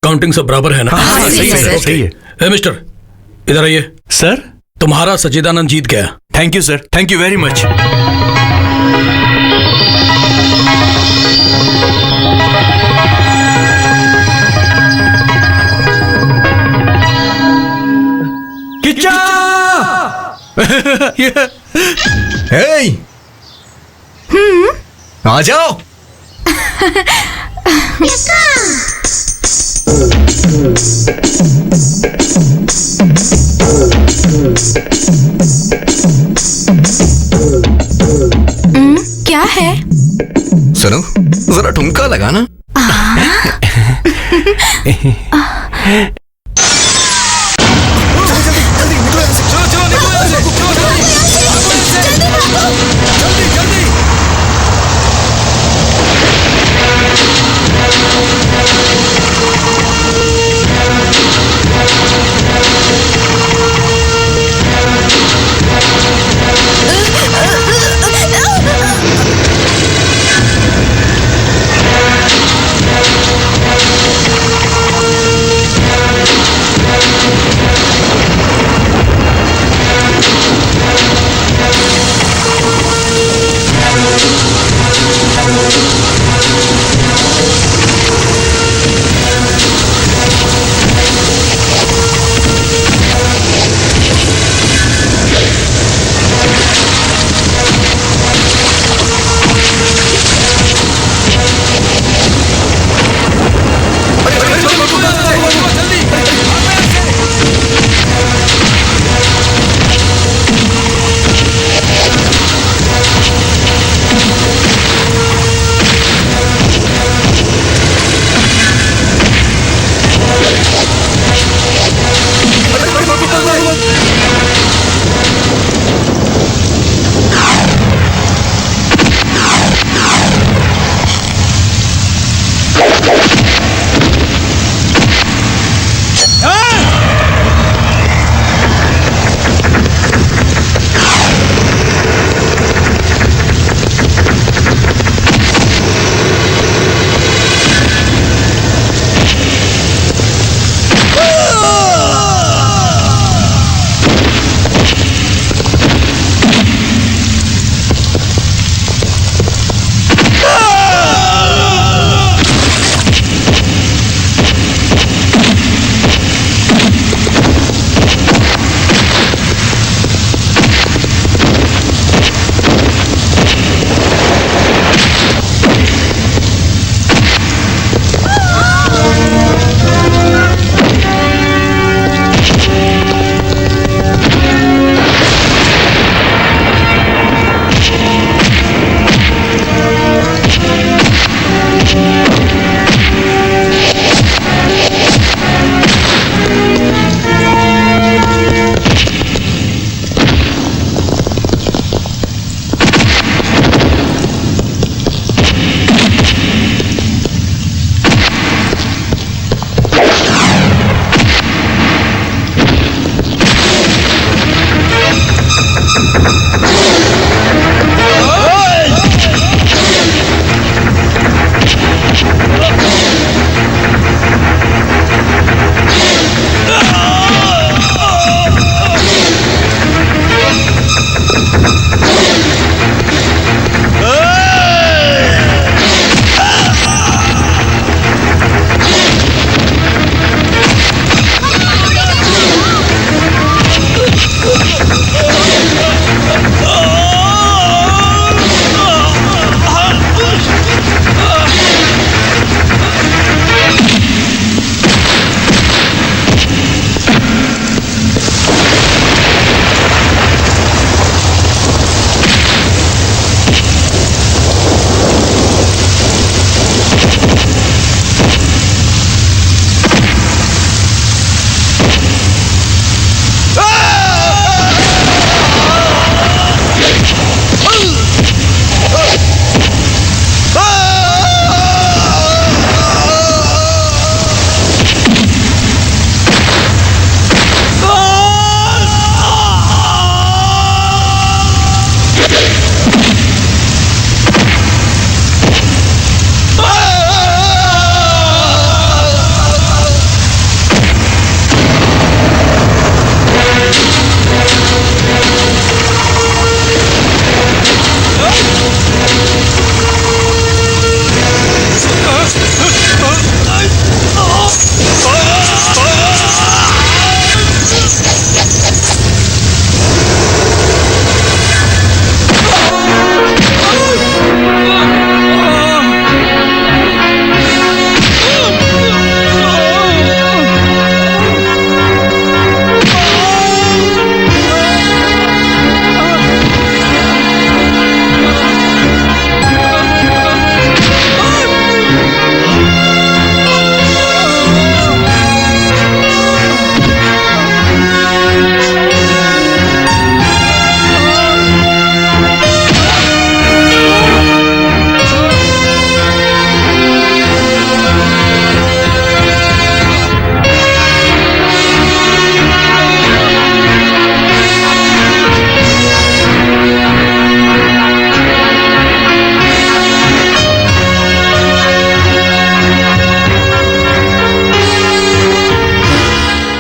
Counting सब बराबर है ना? हाँ, सही है, सही है। ए मिस्टर, इधर आइए। सर, तुम्हारा सच्चिदानंद जीत गया। Thank you sir, thank you very much. Kichcha! Hey! आ जाओ। क्या है? सुनो, जरा ठुमका लगाना।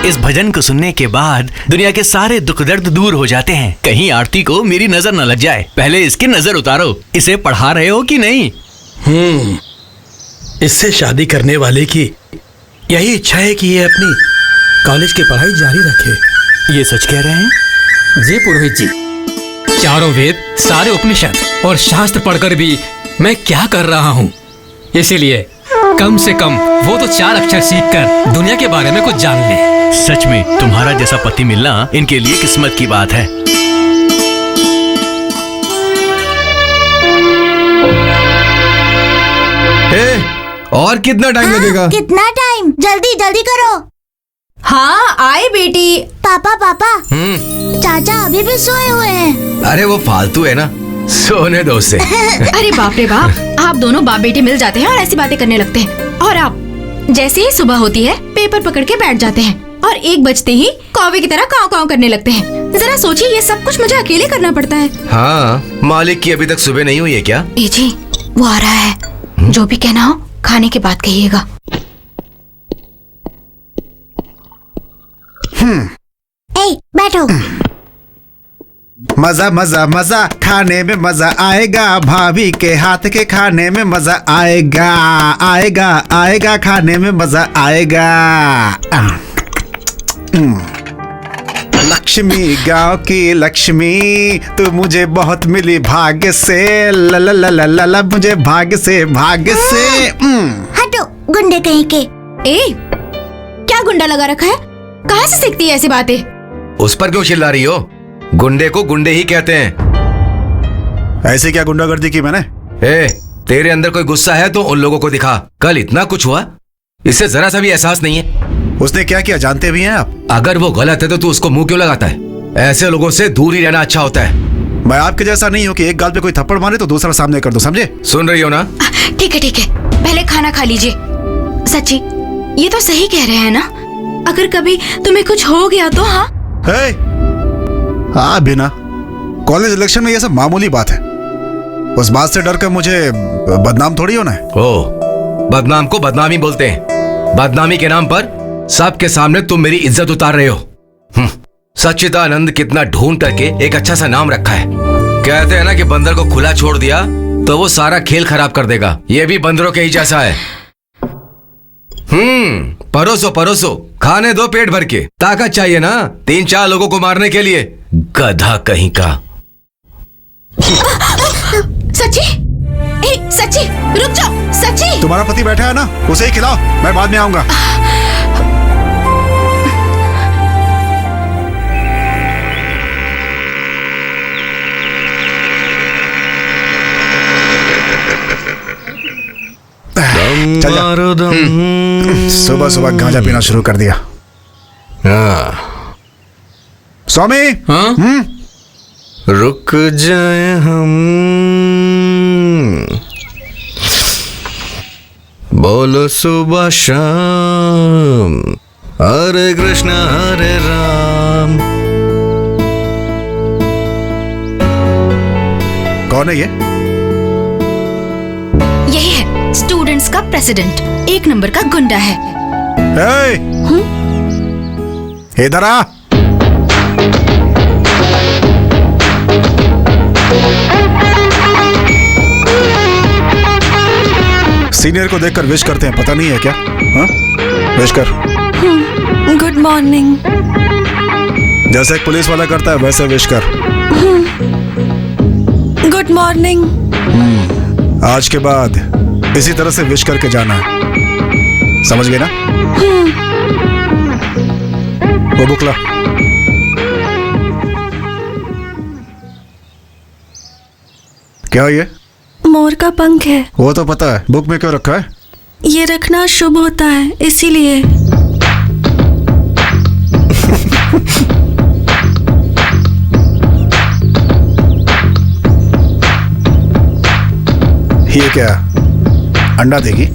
इस भजन को सुनने के बाद दुनिया के सारे दुख दर्द दूर हो जाते हैं। कहीं आरती को मेरी नजर न लग जाए, पहले इसकी नजर उतारो। इसे पढ़ा रहे हो कि नहीं? इससे शादी करने वाले की यही इच्छा है कि ये अपनी कॉलेज की पढ़ाई जारी रखे। ये सच कह रहे हैं? जी पुरोहित जी, चारों वेद, सारे उपनिषद और शास्त्र पढ़कर भी मैं क्या कर रहा हूँ। इसीलिए कम से कम वो तो 4 अक्षर सीखकर दुनिया के बारे में कुछ जान ले। सच में तुम्हारा जैसा पति मिलना इनके लिए किस्मत की बात है। और कितना टाइम लगेगा? कितना टाइम? जल्दी जल्दी करो। हाँ आए बेटी। पापा पापा, चाचा अभी भी सोए हुए हैं। अरे वो फालतू है ना, सोने दो उसे। अरे बाप रे बाप, आप दोनों बाप बेटे मिल जाते हैं और ऐसी बातें करने लगते हैं। और आप जैसे ही सुबह होती है पेपर पकड़ के बैठ जाते हैं और 1 बजते ही कौवे की तरह काव काव करने लगते हैं। जरा सोचिए, ये सब कुछ मुझे अकेले करना पड़ता है। हाँ, मालिक की अभी तक सुबह नहीं हुई है क्या? ए जी, वो आ रहा है। जो भी कहना हो खाने के बाद कहिएगा। बैठो। मजा मजा मजा खाने में मजा आएगा, भाभी के हाथ के खाने में मजा आएगा, आएगा आएगा खाने में मजा आएगा। लक्ष्मी गांव की लक्ष्मी, तू मुझे बहुत मिली भाग्य से, ला ला ला ला ला मुझे भाग्य से हटो गुंडे कहीं के। ए, क्या गुंडा लगा रखा है? कहाँ से सीखती है ऐसी बातें? उस पर क्यों चिल्ला रही हो? गुंडे को गुंडे ही कहते हैं। ऐसे क्या गुंडागर्दी की मैंने? तेरे अंदर कोई गुस्सा है तो उन लोगों को दिखा। कल इतना कुछ हुआ, इससे जरा सा भी एहसास नहीं है। उसने क्या किया जानते भी हैं आप? अगर वो गलत है तो तू उसको मुंह क्यों लगाता है? ऐसे लोगों से दूर ही रहना अच्छा होता है। मैं आपके जैसा नहीं हूँ कि एक गाल पे कोई थप्पड़ मारे तो दूसरा सामने कर दो, समझे? सुन रही हो ना? ठीक है, पहले खाना खा लीजिए। सच्ची, ये तो सही कह रहे हैं ना? अगर कभी तुम्हें कुछ हो गया तो? हाँ बिना कॉलेज इलेक्शन में ये सब मामूली बात है। उस बात से डर कर मुझे बदनाम थोड़ी होना है। बदनाम को बदनामी बोलते हैं। बदनामी के नाम पर सबके सामने तुम मेरी इज्जत उतार रहे हो। सच्चिदानंद कितना ढूंढ करके एक अच्छा सा नाम रखा है। कहते हैं ना कि बंदर को खुला छोड़ दिया तो वो सारा खेल खराब कर देगा। ये भी बंदरों के ही जैसा है। परोसो परोसो, खाने दो पेट भर के। ताकत चाहिए ना 3-4 लोगों को मारने के लिए। गधा कहीं का। सच्ची, सच्ची रुक जाओ। सच्ची, तुम्हारा पति बैठा है ना, उसे ही खिलाओ, मैं बाद में आऊंगा। सुबह सुबह गांजा पीना शुरू कर दिया। स्वामी, रुक जाए हम, बोलो सुबह शाम, हरे कृष्ण हरे राम। कौन है ये? यही है स्टूडेंट्स का प्रेसिडेंट, 1 नंबर का गुंडा है। इधर आ। सीनियर को देखकर विश करते हैं, पता नहीं है क्या? विश कर। Good morning. जैसे एक पुलिस वाला करता है वैसे विश कर। Good morning. आज के बाद इसी तरह से विश करके जाना है, समझ गए ना? वो बुक ला। क्या ये? मोर का पंख है। वो तो पता है, बुक में क्यों रखा है? ये रखना शुभ होता है, इसीलिए। ये क्या, अंडा देगी?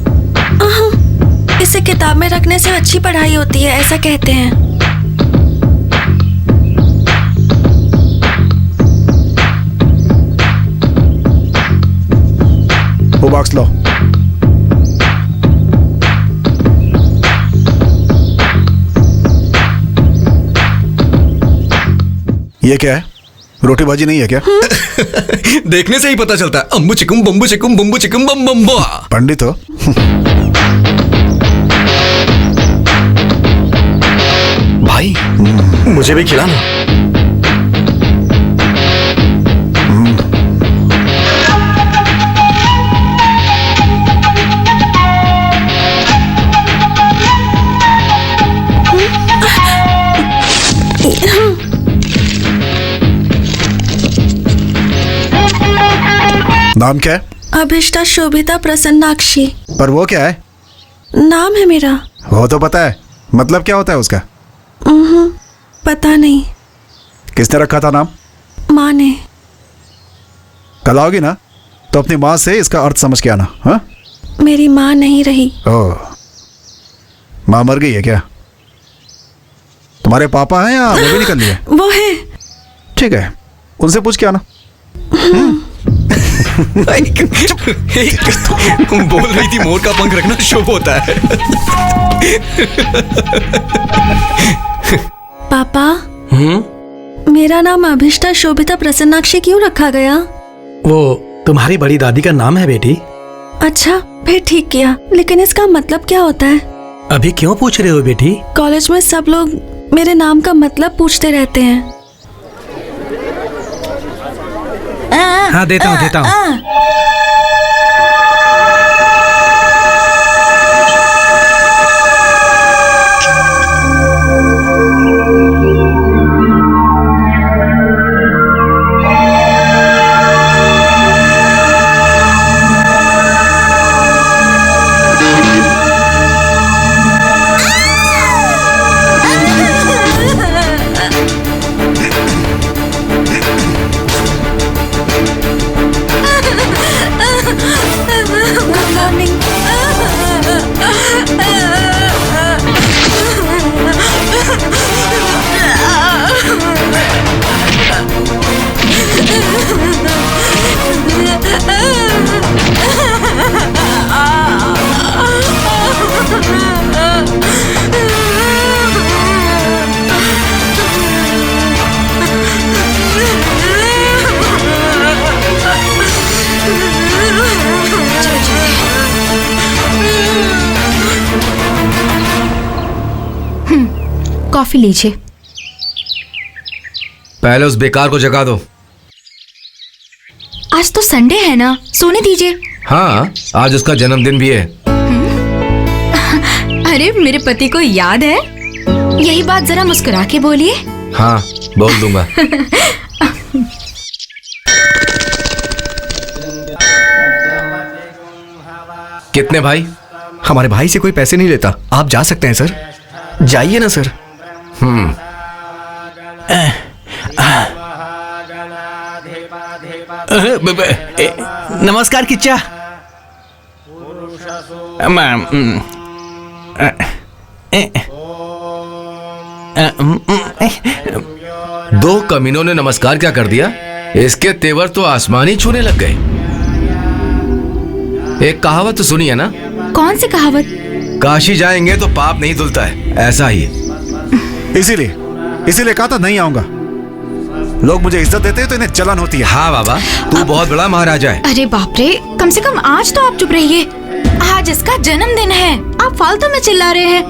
इसे किताब में रखने से अच्छी पढ़ाई होती है, ऐसा कहते हैं। वो बॉक्स लो। ये क्या है? रोटी भाजी नहीं है क्या? देखने से ही पता चलता है। अम्बू चिकुम बम्बू चिकुम बम्बू चिकुम बम बम बुआ। पंडित हो? भाई मुझे भी खिलाना। नाम क्या है? अभिष्टा शोभिता प्रसन्नाक्षी पर वो क्या है? नाम है मेरा। वो तो पता है, मतलब क्या होता है उसका? पता नहीं। किसने रखा था नाम? माँ ने। कल आओगी ना तो अपनी माँ से इसका अर्थ समझ के आना। हाँ? मेरी माँ नहीं रही। ओह, माँ मर गई है क्या? तुम्हारे पापा हैं या वो भी निकल लिए? वो है। ठीक है, उनसे पूछ के आना। बोल रही थी मोर का पंख रखना शुभ होता है। पापा, मेरा नाम अभिष्टा शोभिता प्रसन्नाक्षी क्यों रखा गया? वो तुम्हारी बड़ी दादी का नाम है बेटी। अच्छा, फिर ठीक किया। लेकिन इसका मतलब क्या होता है? अभी क्यों पूछ रहे हो बेटी? कॉलेज में सब लोग मेरे नाम का मतलब पूछते रहते हैं। हाँ देता हूँ। कॉफी लीजिए। पहले उस बेकार को जगा दो। आज तो संडे है ना, सोने दीजिए। हाँ, आज उसका जन्मदिन भी है। अरे मेरे पति को याद है? यही बात जरा मुस्कुरा के बोलिए। हाँ, बोल दूंगा। कितने भाई? हमारे भाई से कोई पैसे नहीं लेता। आप जा सकते हैं सर, जाइए ना सर। नमस्कार किच्चा। दो कमीनों ने नमस्कार क्या कर दिया? इसके तेवर तो आसमान ही छूने लग गए। एक कहावत तो सुनी है ना? कौन सी कहावत? काशी जाएंगे तो पाप नहीं धुलता है, ऐसा ही। इसीलिए कहा था नहीं आऊंगा। लोग मुझे इज्जत देते हैं तो इन्हें जलन होती है। हाँ बाबा, तू बहुत बड़ा महाराजा है। अरे बाप रे, कम से कम आज तो आप चुप रहिए। आज इसका जन्मदिन है, आप फालतू में चिल्ला रहे हैं।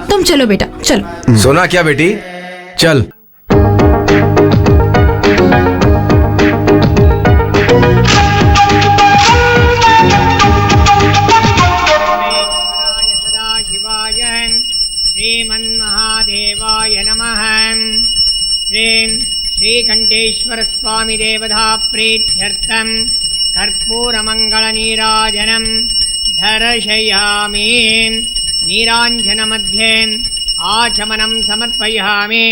तुम चलो बेटा, चलो। सुना क्या बेटी? चल। श्रीमन्महादेवाय नमः। श्रीकंठेश्वर स्वामी देवता प्रीत्यर्थं कर्पूरमंगलनीराजनं दर्शयामि। नीराञ्जनमध्ये आचमनं समर्पयामि।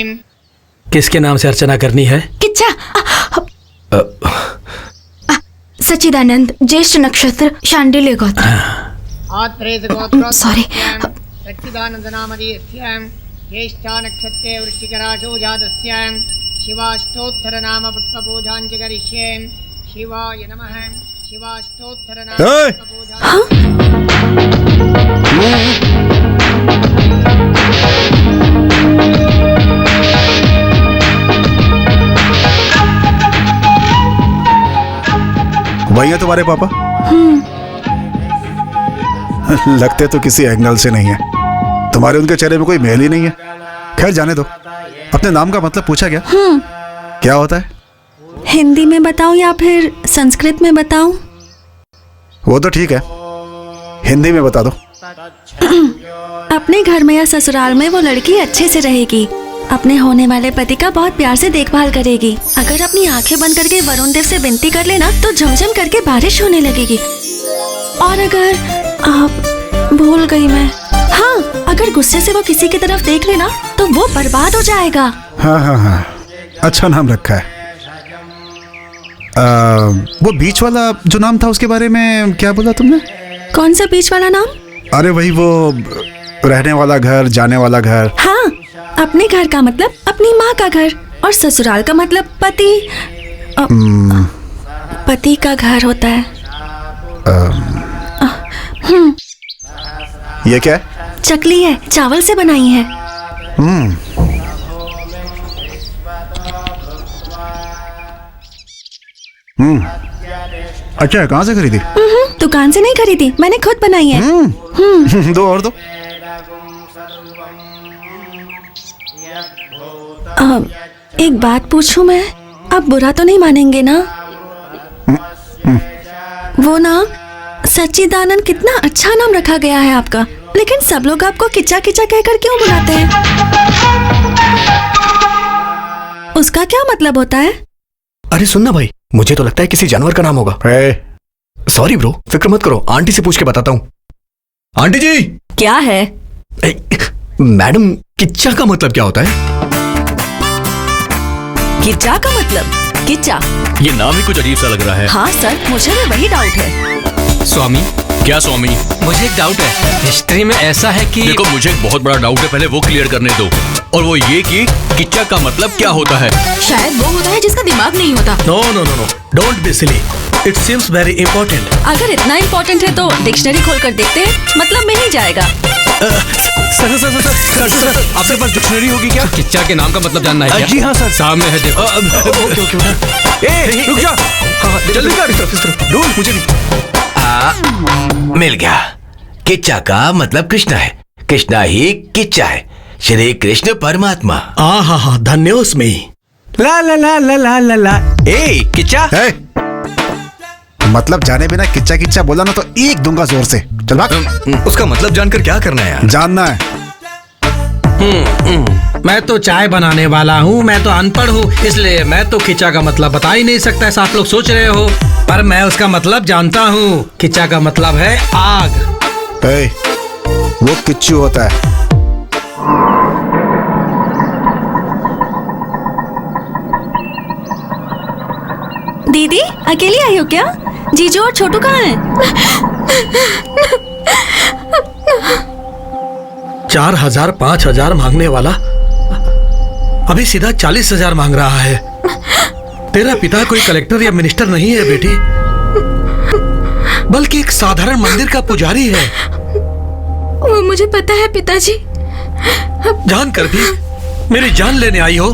किसके नाम से अर्चना करनी है? किच्चा। सच्चिदानंद, ज्येष्ठ नक्षत्र, शांडिल्य गोत्र। सॉरी। सच्चिदानंद नामधेयस्य ज्येष्ठा नक्षत्रे वृश्चिकराशौ जातस्य शिवाष्टोत्तर नाम पुष्पपूजाञ्च करिष्ये। शिवाय नमः। शिवाष्टोत्तर नाम पुष्पपूजाञ्च वही है तुम्हारे पापा? लगते तो किसी एंगल से नहीं है। तुम्हारे उनके चेहरे में कोई मेल ही नहीं है। खैर जाने दो। अपने नाम का मतलब पूछा क्या? क्या होता है? हिंदी में बताऊं या फिर संस्कृत में बताऊं? वो तो ठीक है, हिंदी में बता दो। अपने घर में या ससुराल में वो लड़की अच्छे से रहेगी, अपने होने वाले पति का बहुत प्यार से देखभाल करेगी। अगर अपनी आंखें बंद करके वरुण देव से विनती कर लेना तो झमझम करके बारिश होने लगेगी। और अगर आप भूल गई मैं, हाँ, अगर गुस्से से वो किसी की तरफ देख लेना तो वो बर्बाद हो जाएगा। हाँ हाँ हाँ, अच्छा नाम रखा है। वो बीच वाला जो नाम था उसके बारे में क्या बोला तुमने? कौन सा बीच वाला नाम? अरे वही वो रहने वाला घर, जाने वाला घर। हाँ, अपने घर का मतलब अपनी माँ का घर और ससुराल का मतलब पति पति का घर होता है। ये क्या है? चकली है, चावल से बनाई है। अच्छा है, कहाँ से खरीदी? दुकान से नहीं खरीदी, मैंने खुद बनाई है। दो और दो। एक बात पूछूं मैं? आप बुरा तो नहीं मानेंगे ना? वो ना सच्चिदानंद, कितना अच्छा नाम रखा गया है आपका, लेकिन सब लोग आपको किच्चा किच्चा कहकर क्यों बुलाते हैं? उसका क्या मतलब होता है? अरे सुनना भाई, मुझे तो लगता है किसी जानवर का नाम होगा। सॉरी ब्रो, फिक्र मत करो, आंटी से पूछ के बताता हूँ। आंटी जी। क्या है? मैडम, किच्चा का मतलब क्या होता है? किच्चा का मतलब? किच्चा? ये नाम ही कुछ अजीब सा लग रहा है। हाँ सर, मुझे भी वही डाउट है। स्वामी, क्या स्वामी? मुझे एक डाउट है। हिस्ट्री में ऐसा है कि देखो, मुझे एक बहुत बड़ा डाउट है, पहले वो क्लियर करने दो। और वो ये कि किच्चा का मतलब क्या होता है? शायद वो होता है जिसका दिमाग नहीं होता। No no no no, don't be silly, it seems very important. अगर इतना इम्पोर्टेंट है तो डिक्शनरी खोल कर देखते हैं, मतलब में ही जाएगा। Sir sir sir sir sir, आपके पास डिक्शनरी होगी क्या? किच्चा के नाम का मतलब जानना है क्या? जी हाँ सर, सामने है, देखो। Okay okay okay. ए रुक जा, हाँ जल्दी कर, इस तरफ ढूंढ, मुझे मिल गया। किच्चा का मतलब कृष्ण है, कृष्णा ही किच्चा है, श्री कृष्ण परमात्मा। हाँ, धन्योस्मी। ला ला ला ला ला ला ला। ए किच्चा। मतलब जाने बिना किच्चा किच्चा बोला ना तो एक दूंगा जोर से। चल भाग। उसका मतलब जानकर क्या करना है यार? जानना है। मैं तो चाय बनाने वाला हूँ, मैं तो अनपढ़ हूँ, इसलिए मैं तो किच्चा का मतलब बता ही नहीं सकता, ऐसा आप लोग सोच रहे हो। पर मैं उसका मतलब जानता हूँ। किच्चा का मतलब है आग। वो किच्चू होता है। दीदी, अकेली आई हो क्या? जीजू और छोटू कहाँ हैं? 4,000 5,000 मांगने वाला अभी सीधा 40,000 मांग रहा है। तेरा पिता कोई कलेक्टर या मिनिस्टर नहीं है बेटी, बल्कि एक साधारण मंदिर का पुजारी है। वो मुझे पता है पिताजी। जानकर भी मेरी जान लेने आई हो?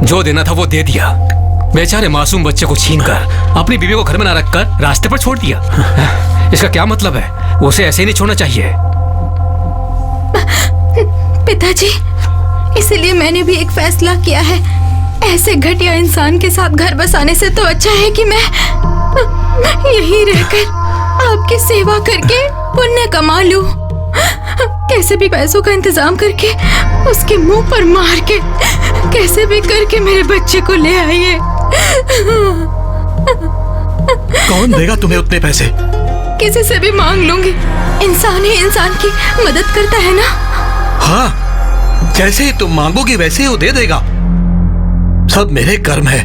जो देना था वो दे दिया। बेचारे मासूम बच्चे को छीनकर अपनी बीवी को घर में ना रखकर रास्ते पर छोड़ दिया। इसका क्या मतलब है? उसे ऐसे ही नहीं छोड़ना चाहिए। पिताजी, इसीलिए मैंने भी एक फैसला किया है। ऐसे घटिया इंसान के साथ घर बसाने से तो अच्छा है कि मैं यहीं रहकर आपकी सेवा करके पुण्य कमा लूं। कैसे भी पैसों का इंतजाम करके उसके मुंह पर मार के कैसे भी करके मेरे बच्चे को ले आइए। कौन देगा तुम्हें उतने पैसे? किसी से भी मांग लूंगी। इंसान ही इंसान की मदद करता है ना। हाँ, जैसे ही तुम मांगोगी वैसे ही वो दे देगा। सब मेरे कर्म है।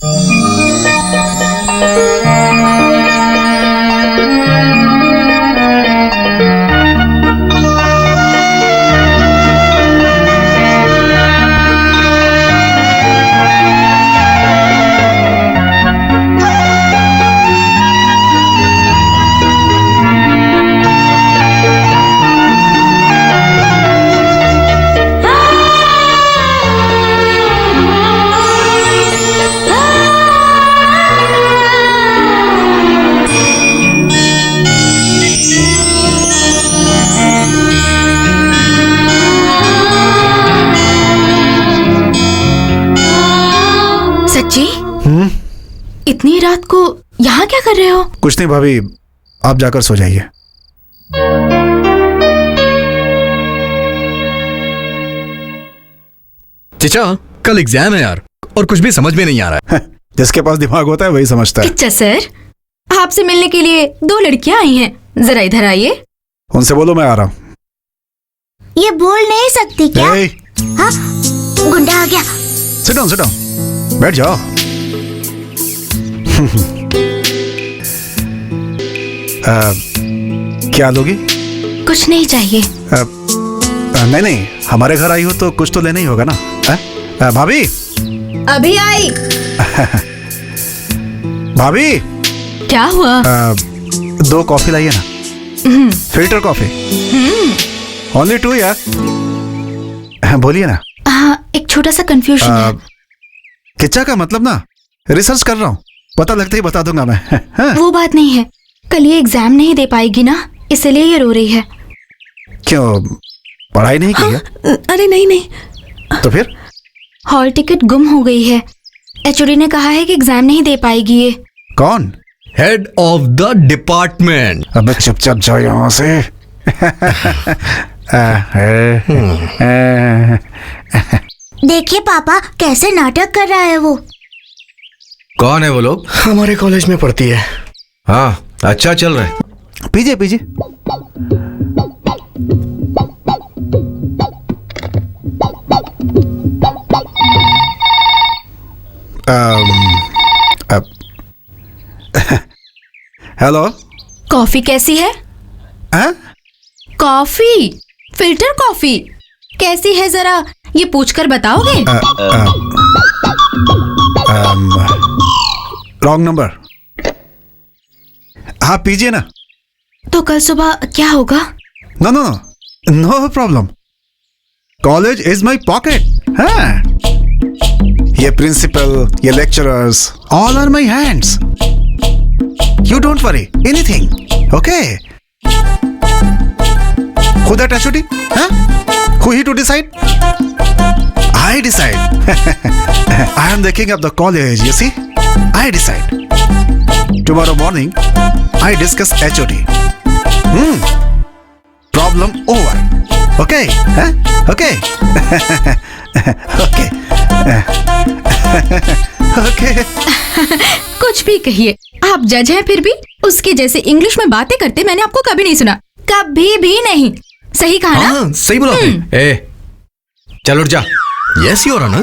सच्ची? इतनी रात को यहाँ क्या कर रहे हो? कुछ नहीं भाभी, आप जाकर सो जाइए। चचा, कल एग्जाम है यार, और कुछ भी समझ में नहीं आ रहा है। जिसके पास दिमाग होता है वही समझता है। किच्चा सर, आपसे मिलने के लिए 2 लड़कियां आई हैं, जरा इधर आइए। उनसे बोलो मैं आ रहा हूँ। ये बोल नहीं सकती क्या? Hey, हाँ, गुंडा आ गया। sit down, sit down. बैठ जाओ। क्या लोगी? कुछ नहीं चाहिए। नहीं, हमारे घर आई हो तो कुछ तो लेना ही होगा ना। भाभी, अभी आई। भाभी, क्या हुआ? 2 कॉफी लाइए ना, फिल्टर कॉफी। ओनली 2 यार। बोलिए ना। हाँ, एक छोटा सा कंफ्यूजन है। किच्चा का मतलब ना, रिसर्च कर रहा हूँ, पता लगते ही बता दूंगा मैं। हाँ? वो बात नहीं है, कल ये एग्जाम नहीं दे पाएगी ना, इसलिए ये रो रही है। क्यों, पढ़ाई नहीं की है? अरे नहीं। तो फिर? हॉल टिकट गुम हो गई है। एचओडी ने कहा है कि एग्जाम नहीं दे पाएगी ये। कौन? Head of the department. अबे चुपचाप जाओ यहाँ से। देखिए पापा कैसे नाटक कर रहा है वो। कौन है वो लोग? हमारे कॉलेज में पढ़ती है। हाँ, अच्छा चल रहा है। पीजिए पीजिए। हेलो। कॉफी कैसी है? हाँ? कॉफी, फिल्टर कॉफी कैसी है, जरा ये पूछकर बताओगे? Wrong number. हाँ पीजिए ना। तो कल सुबह क्या होगा? No no no problem. College is my pocket. हाँ, ये प्रिंसिपल, ये lecturers, all are my hands. You don't worry anything, okay? Who that HOD? Huh? Who he to decide? I decide. I am the king of the college, you see? I decide. Tomorrow morning, I discuss HOD. Problem over. Okay? Huh? Okay? Okay. Okay. कुछ भी कहिए, आप जज हैं फिर भी उसके जैसे इंग्लिश में बातें करते मैंने आपको कभी नहीं सुना, कभी भी नहीं। सही कहा ना? हाँ, सही बोला आपने। ए, चल उठ जा। Yes your honour.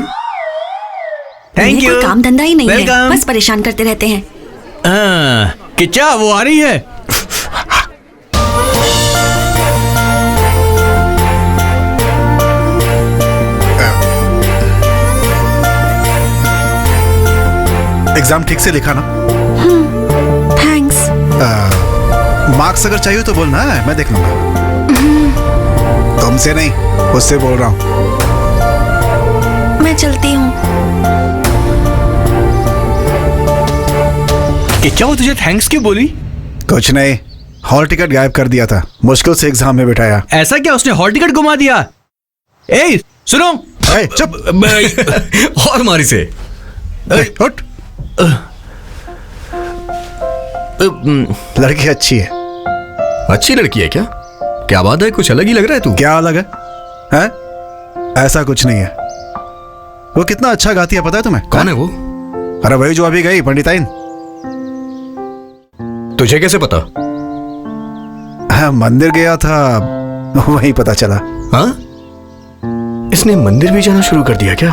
Thank you. कोई काम धंधा ही नहीं है, Welcome. बस परेशान करते रहते हैं। किच्चा वो आ रही है। एग्जाम ठीक से लिखा ना? थैंक्स। मार्क्स अगर चाहिए तो बोलना, मैं देख लूंगा। तुमसे नहीं, उससे बोल रहा हूँ। मैं चलती हूँ। किच्चा वो तुझे थैंक्स क्यों बोली? कुछ नहीं, हॉल टिकट गायब कर दिया था, मुश्किल से एग्जाम में बिठाया। ऐसा क्या, उसने हॉल टिकट घुमा दिया? ए सुनो। ए, चुप। और मारी से। उठ। लड़की अच्छी है। अच्छी लड़की है क्या? क्या बात है, कुछ अलग ही लग रहा है तू। क्या अलग है? हैं? ऐसा कुछ नहीं है। वो कितना अच्छा गाती है पता है तुम्हें? कौन है वो? अरे वही जो अभी गई, पंडिताइन। तुझे कैसे पता? हाँ, मंदिर गया था, वहीं पता चला। हाँ, इसने मंदिर भी जाना शुरू कर दिया क्या?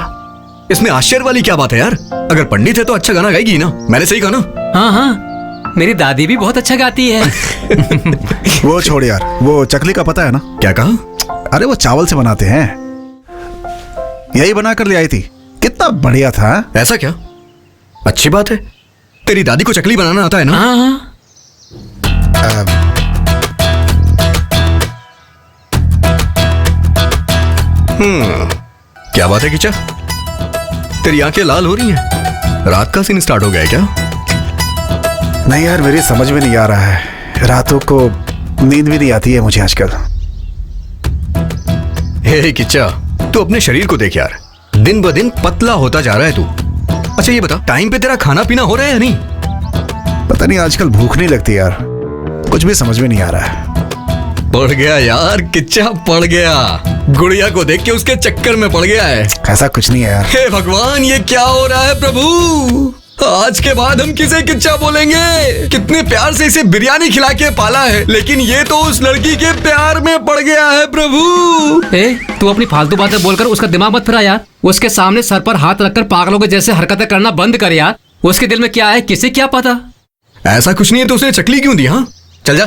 इसमें आश्चर्य वाली क्या बात है यार? अगर पंडित है तो अच्छा गाना गाएगी ना। मैंने सही कहा ना? हाँ हाँ, मेरी दादी भी बहुत अच्छा गाती है। वो छोड़ यार, वो चकली का पता है ना? क्या कहा? अरे वो चावल से बनाते हैं, यही बना कर ले आई थी, कितना बढ़िया था। ऐसा क्या? अच्छी बात है। तेरी दादी को चकली बनाना आता है ना? हाँ हाँ। क्या बात है किचा? तेरी आंखें लाल हो रही हैं। रात का सीन स्टार्ट हो गया है क्या? नहीं यार, मेरी समझ में नहीं आ रहा है, रातों को नींद भी नहीं आती है मुझे आजकल। हे किचा, तू अपने शरीर को देख यार, दिन ब दिन पतला होता जा रहा है तू। अच्छा ये बता, टाइम पे तेरा खाना पीना हो रहा है या नहीं? पता नहीं आजकल भूख नहीं लगती यार, कुछ भी समझ में नहीं आ रहा है। पड़ गया यार किच्चा, पड़ गया। गुड़िया को देख के उसके चक्कर में पड़ गया है। ऐसा कुछ नहीं है यार। हे भगवान, ये क्या हो रहा है प्रभु? आज के बाद हम किसे किच्चा बोलेंगे? कितने प्यार से इसे बिरयानी खिला के पाला है, लेकिन ये तो उस लड़की के प्यार में पड़ गया है प्रभु। तू अपनी फालतू बातें बोलकर उसका दिमाग मत फिरा यार। उसके सामने सर पर हाथ रखकर पागलों के जैसे हरकतें करना बंद कर यार। उसके दिल में क्या है किसे क्या पता। ऐसा कुछ नहीं है तो उसने चकली क्यों दी? हाँ चल जा।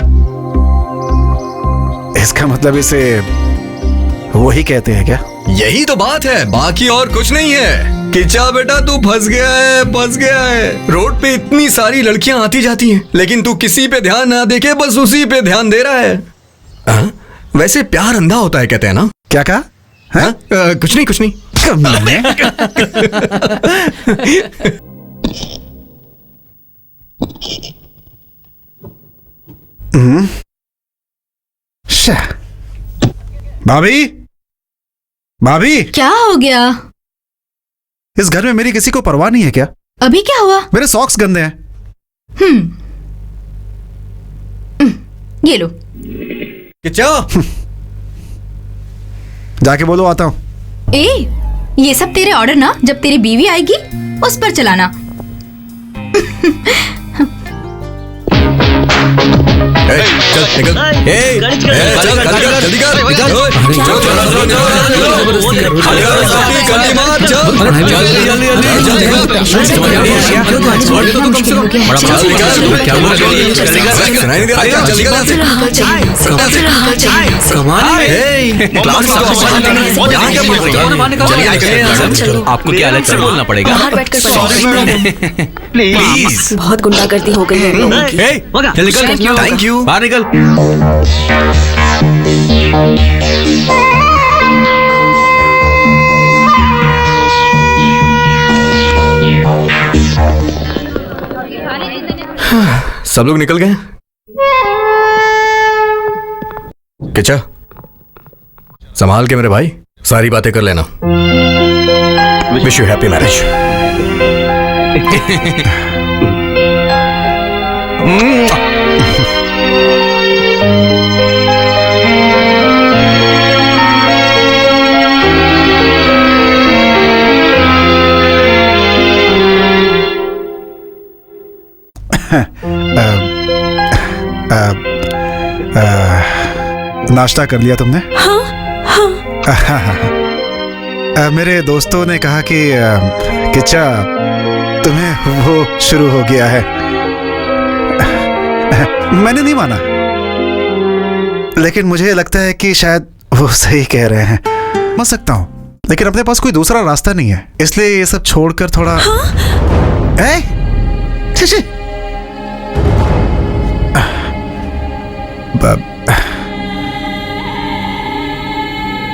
इसका मतलब इसे वही कहते हैं क्या? यही तो बात है, बाकी और कुछ नहीं है। किच्चा बेटा तू फंस गया है, फंस गया है। रोड पे इतनी सारी लड़कियां आती जाती हैं, लेकिन तू किसी पे ध्यान ना देके बस उसी पे ध्यान दे रहा है। हाँ? वैसे प्यार अंधा होता है कहते हैं ना? क्या कहा? हाँ? कुछ नहीं कुछ नहीं। भाभी, भाभी, क्या हो गया? इस घर में मेरी किसी को परवाह नहीं है क्या? अभी क्या हुआ? मेरे सॉक्स गंदे हैं। ये लो। किच्चा, जाके बोलो आता हूं। ये सब तेरे ऑर्डर ना, जब तेरी बीवी आएगी उस पर चलाना। चल निकल। जल्दी आपको क्या अलग से बोलना पड़ेगा? बाहर बैठकर प्लीज। बहुत गुंडागर्दी हो गई है इन लोगों की। Thank you. बाहर निकल। सब लोग निकल गए? किच्चा, संभाल के मेरे भाई, सारी बातें कर लेना। Wish you happy marriage. नाश्ता कर लिया तुमने? मेरे दोस्तों ने कहा कि किच्चा तुम्हें वो शुरू हो गया है। मैंने नहीं माना, लेकिन मुझे लगता है कि शायद वो सही कह रहे हैं। समझ सकता हूँ, लेकिन अपने पास कोई दूसरा रास्ता नहीं है, इसलिए ये सब छोड़कर थोड़ा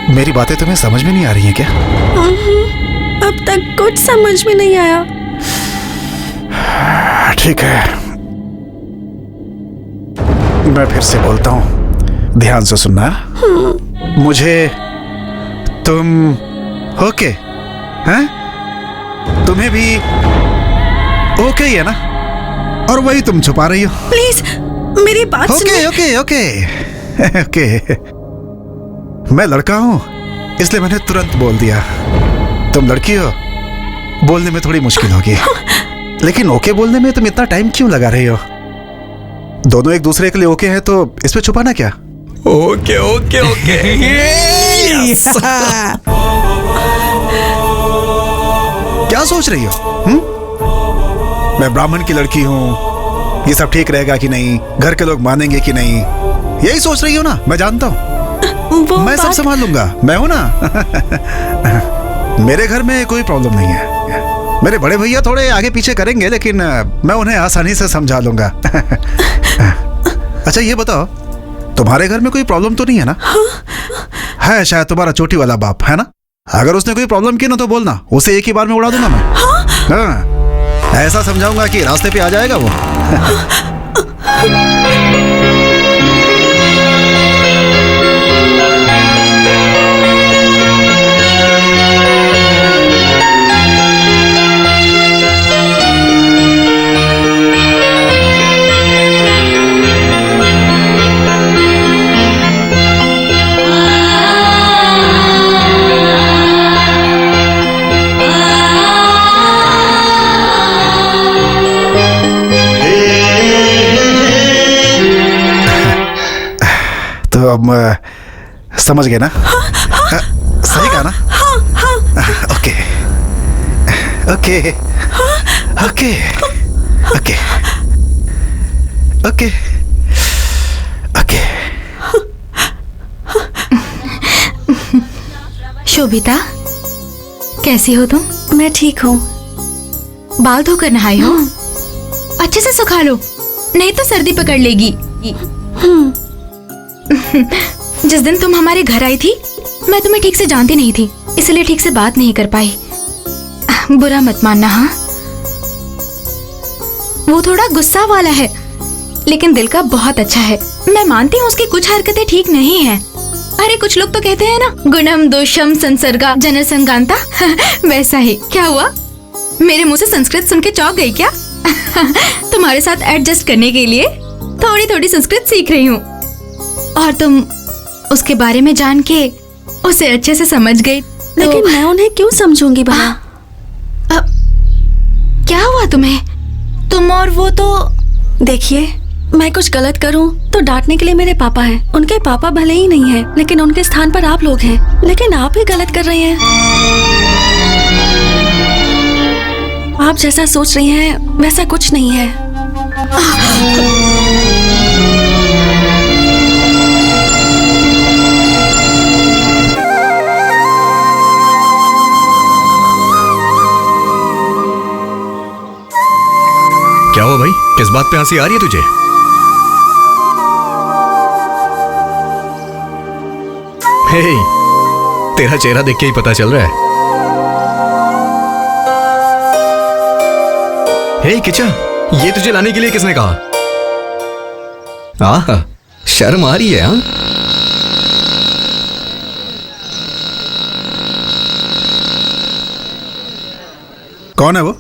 मेरी बातें तुम्हें समझ में नहीं आ रही हैं क्या? अब तक कुछ समझ में नहीं आया। ठीक है, मैं फिर से बोलता हूं, ध्यान से सुनना। मुझे तुम ओके हैं? तुम्हें भी ओके ही है ना? और वही तुम छुपा रही हो। प्लीज मेरी बात सुनो। Okay okay. मैं लड़का हूं, इसलिए मैंने तुरंत बोल दिया। तुम लड़की हो, बोलने में थोड़ी मुश्किल होगी। लेकिन ओके बोलने में तुम इतना टाइम क्यों लगा रही हो? दोनों एक दूसरे के लिए ओके हैं, तो इसमें छुपाना क्या? Okay okay okay. क्या सोच रही हो? मैं ब्राह्मण की लड़की हूँ, ये सब ठीक रहेगा कि नहीं, घर के लोग मानेंगे कि नहीं, यही सोच रही हो ना? मैं जानता हूँ, मैं सब संभाल लूंगा, मैं हूं ना। मेरे घर में कोई प्रॉब्लम नहीं है। मेरे बड़े भैया थोड़े आगे पीछे करेंगे, लेकिन मैं उन्हें आसानी से समझा लूंगा। अच्छा ये बताओ, तुम्हारे घर में कोई प्रॉब्लम तो नहीं है ना? है शायद तुम्हारा चोटी वाला बाप, है ना? अगर उसने कोई प्रॉब्लम की ना तो बोलना, उसे एक ही बार में उड़ा दूंगा मैं। हाँ, ऐसा समझाऊंगा कि रास्ते पे आ जाएगा वो। तो अब समझ गए ना? सही कहा ना? Okay okay okay okay okay okay. Shobhita, कैसी हो तुम? मैं ठीक हूँ। बाल धोकर नहाई हो? अच्छे से सुखा लो, नहीं तो सर्दी पकड़ लेगी। जिस दिन तुम हमारे घर आई थी, मैं तुम्हें ठीक से जानती नहीं थी, इसलिए ठीक से बात नहीं कर पाई। बुरा मत मानना। हाँ, वो थोड़ा गुस्सा वाला है, लेकिन दिल का बहुत अच्छा है। मैं मानती हूँ उसकी कुछ हरकतें ठीक नहीं हैं। अरे कुछ लोग तो कहते हैं ना, गुणम दोषम संसर्गा जनसंगांता। वैसा ही। क्या हुआ, मेरे मुंह से संस्कृत सुन के चौंक गई क्या? तुम्हारे साथ एडजस्ट करने के लिए थोड़ी थोड़ी संस्कृत सीख रही हूँ, और तुम उसके बारे में जान के उसे अच्छे से समझ गई। लेकिन मैं उन्हें क्यों समझूंगी भला? क्या हुआ तुम्हें? तुम और वो तो... देखिए, मैं कुछ गलत करूं तो डांटने के लिए मेरे पापा हैं। उनके पापा भले ही नहीं हैं, लेकिन उनके स्थान पर आप लोग हैं। लेकिन आप ही गलत कर रहे हैं। आप जैसा सोच रही हैं वैसा कुछ नहीं है। क्या हुआ भाई, किस बात पे हंसी आ रही है तुझे? हे, तेरा चेहरा देख के ही पता चल रहा है। हे किचा, ये तुझे लाने के लिए किसने कहा? आहा, शर्म आ रही है? हाँ, कौन है वो?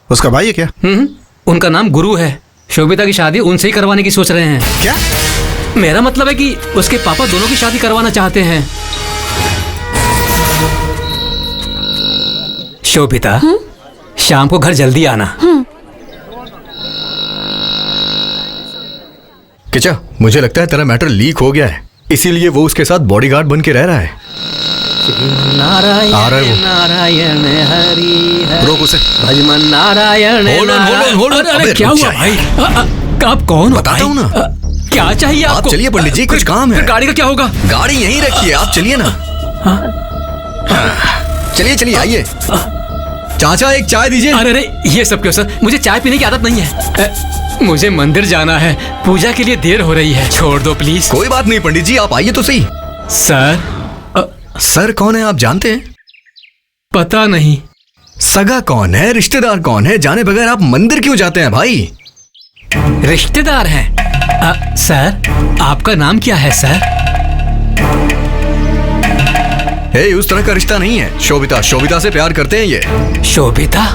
उसका भाई है क्या? उनका नाम गुरु है। शोभिता की शादी उनसे ही करवाने की सोच रहे हैं। क्या? मेरा मतलब है कि उसके पापा दोनों की शादी करवाना चाहते हैं। शोभिता, शाम को घर जल्दी आना। किचा, मुझे लगता है तेरा मैटर लीक हो गया है, इसीलिए वो उसके साथ बॉडीगार्ड बन के रह रहा है। नारायण आ रहा है वो। नारायण हरि हरि। रोक उसे। भजमन Narayan. Hold on, hold on, hold on। अरे अबे, क्या रुक हुआ जा। भाई? आप कौन हो? बताता हूँ ना। क्या चाहिए आप आपको? चलिए पंडित जी, कुछ काम है। फिर गाड़ी का क्या होगा? गाड़ी यहीं रखिए, आप चलिए ना। चलिए चलिए, आइए। चाचा, एक चाय दीजिए। अरे अरे, ये सब क्यों सर? मुझे चाय पीने की आदत नहीं है। मुझे मंदिर जाना है, पूजा के लिए देर हो रही है। छोड़ दो प्लीज। कोई बात नहीं पंडित जी, आप आइए तो सही। सर, सर कौन है आप जानते हैं? पता नहीं। सगा कौन है, रिश्तेदार कौन है, जाने बगैर आप मंदिर क्यों जाते हैं भाई? रिश्तेदार हैं। सर, आपका नाम क्या है सर? हे, उस तरह का रिश्ता नहीं है। शोभिता, शोभिता से प्यार करते हैं ये। शोभिता?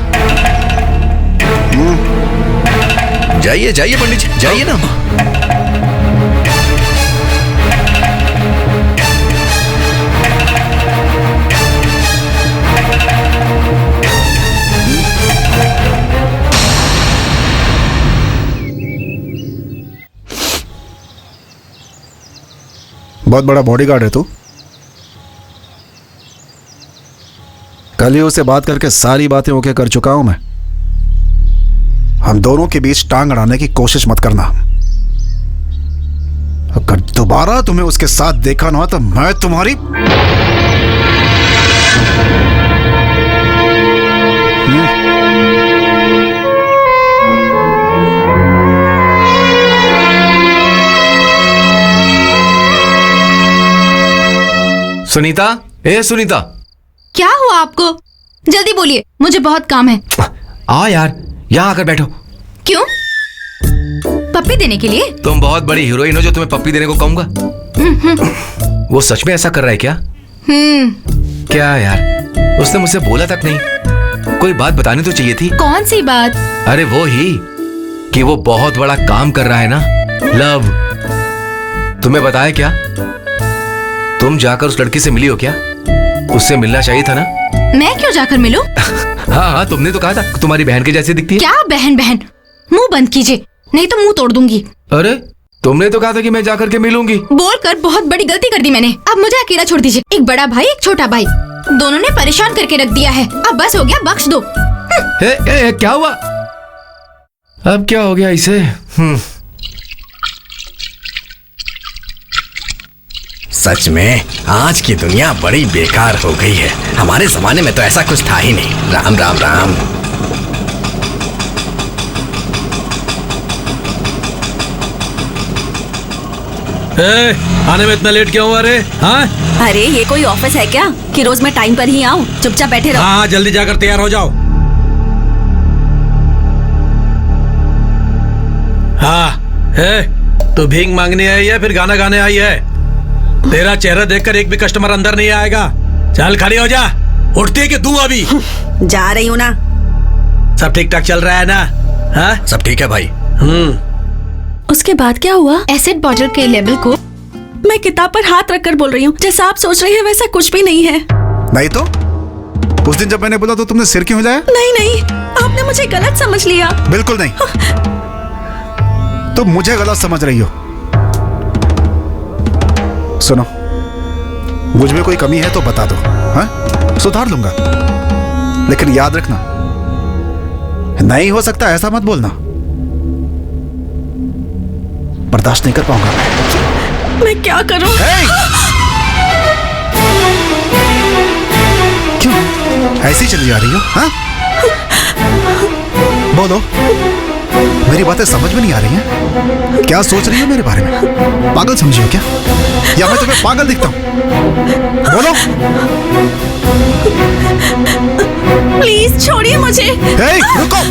जाइए जाइए पंडित जी, जाइए ना। बहुत बड़ा बॉडीगार्ड है तू। कल ही उसे बात करके सारी बातें ओके कर चुका हूं मैं। हम दोनों के बीच टांग अड़ाने की कोशिश मत करना। अगर दोबारा तुम्हें उसके साथ देखा ना तो मैं तुम्हारी सुनीता, ए सुनीता, क्या हुआ आपको? जल्दी बोलिए, मुझे बहुत काम है। आ यार, यहाँ आकर बैठो। क्यों? पप्पी देने के लिए? तुम बहुत बड़ी हीरोइन हो जो तुम्हें पप्पी देने को कहूंगा। वो सच में ऐसा कर रहा है क्या? क्या यार, उसने मुझसे बोला तक नहीं। कोई बात बतानी तो चाहिए थी। कौन सी बात? अरे वो ही कि वो बहुत बड़ा काम कर रहा है ना, लव। तुम्हें बताया क्या? तुम जाकर उस लड़की से मिली हो क्या? उससे मिलना चाहिए था ना। मैं क्यों जाकर मिलूं? हाँ हाँ, तुमने तो कहा था कि तुम्हारी बहन के जैसी दिखती है। क्या बहन बहन? मुंह बंद कीजिए, नहीं तो मुंह तोड़ दूंगी। अरे तुमने तो कहा था कि मैं जाकर के मिलूंगी। बोलकर बहुत बड़ी गलती कर दी मैंने। अब मुझे अकेला छोड़ दीजिए। एक बड़ा भाई, एक छोटा भाई, दोनों ने परेशान करके रख दिया है। अब बस हो गया, बख्श दो। क्या हुआ? अब क्या हो गया इसे? सच में आज की दुनिया बड़ी बेकार हो गई है। हमारे जमाने में तो ऐसा कुछ था ही नहीं। राम राम राम। आने में इतना लेट क्यों हुआ रे? हाँ अरे ये कोई ऑफिस है क्या कि रोज मैं टाइम पर ही आऊँ? चुपचाप बैठे रहो। हाँ, जल्दी जाकर तैयार हो जाओ। हाँ तू भीख मांगने आई है फिर गाना गाने आई है? तेरा चेहरा देखकर एक भी कस्टमर अंदर नहीं आएगा। चल खड़ी हो जा। उठती है कि दूं अभी? जा रही हूँ ना। सब ठीक ठाक चल रहा है ना? हाँ सब ठीक है भाई। उसके बाद क्या हुआ? एसिड बॉटल के लेवल को मैं किताब पर हाथ रखकर बोल रही हूँ। जैसा आप सोच रही हैं वैसा कुछ भी नहीं है। नहीं तो उस दिन जब मैंने बोला तो तुमने सिर क्यों हिलाया? नहीं नहीं, आपने मुझे गलत समझ लिया। बिल्कुल नहीं, तुम मुझे गलत समझ रही हो। सुनो, मुझ में कोई कमी है तो बता दो, हाँ सुधार लूंगा। लेकिन याद रखना, नहीं हो सकता ऐसा मत बोलना। बर्दाश्त नहीं कर पाऊंगा मैं क्या करूं? क्यों ऐसी चली जा रही हो? हाँ बोलो, मेरी बातें समझ में नहीं आ रही हैं? क्या सोच रही हो मेरे बारे में? पागल समझी हो क्या? या मैं तुम्हें पागल दिखता हूं? बोलो। प्लीज छोड़िए मुझे। रुको।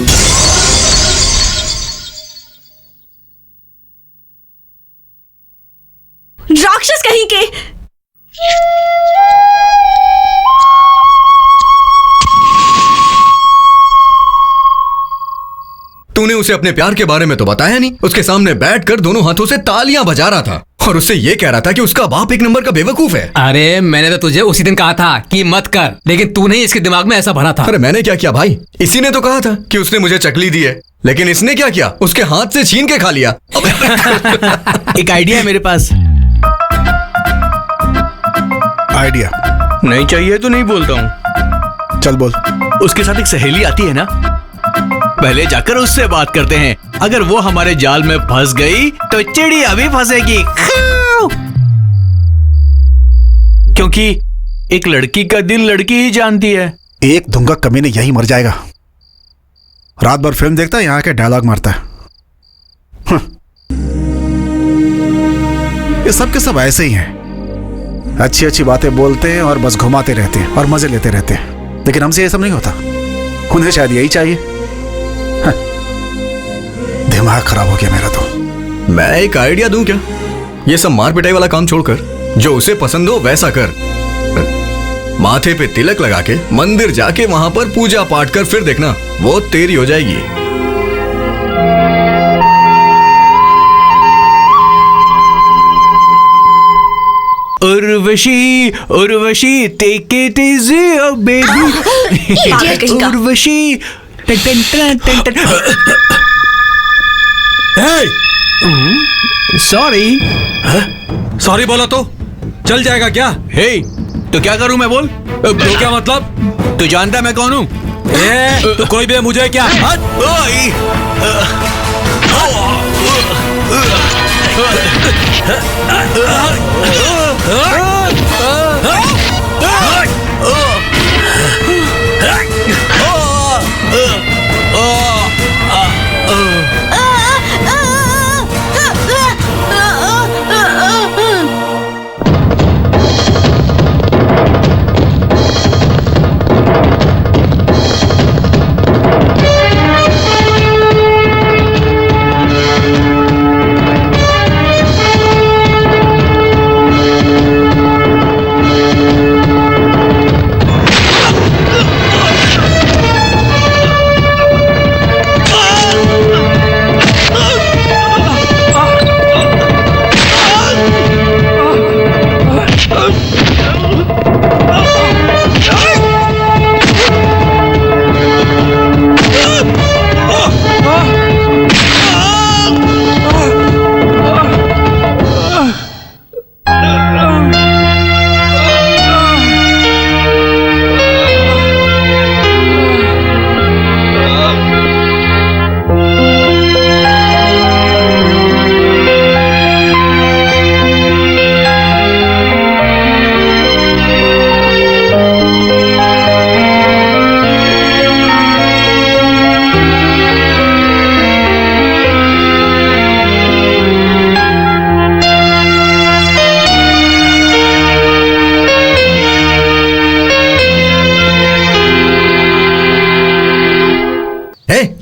राक्षस कहीं के। तूने उसे अपने प्यार के बारे में तो बताया नहीं। उसके सामने बैठकर दोनों हाथों से तालियां बजा रहा था और उससे ये कह रहा था कि उसका बाप एक नंबर का बेवकूफ है। अरे मैंने तो तुझे उसी दिन कहा था कि मत कर, लेकिन तूने इसके दिमाग में ऐसा भरा था। अरे मैंने क्या किया भाई? इसी ने तो कहा था कि उसने मुझे चकली दी है, लेकिन इसने क्या किया? उसके हाथ से छीन के खा लिया। एक आइडिया है मेरे पास। आइडिया नहीं चाहिए तो नहीं बोलता हूँ। चल बोल। उसके साथ एक सहेली आती है ना, पहले जाकर उससे बात करते हैं। अगर वो हमारे जाल में फंस गई तो चिड़िया भी फंसेगी। क्योंकि एक लड़की का दिल लड़की ही जानती है। एक धुंगा कमीने यही मर जाएगा। रात भर फिल्म देखता है, यहाँ के डायलॉग मारता है। ये सब के सब ऐसे ही हैं। अच्छी अच्छी बातें बोलते हैं और बस घुमाते रहते हैं और मजे लेते रहते हैं। लेकिन हमसे ये सब नहीं होता। उन्हें शायद यही चाहिए। दिमाग खराब हो गया मेरा तो। मैं एक आइडिया दूं क्या? ये सब मार पिटाई वाला काम छोड़कर जो उसे पसंद हो वैसा कर। माथे पे तिलक लगा के मंदिर जाके वहां पर पूजा पाठ कर, फिर देखना वो तेरी हो जाएगी। Urvashi Urvashi take it easy oh baby. Urvashi sorry. Sorry बोला तो चल जाएगा क्या? हे तो क्या करूं मैं? बोल। तो क्या मतलब? तू जानता मैं कौन हूँ? तो कोई भी मुझे क्या?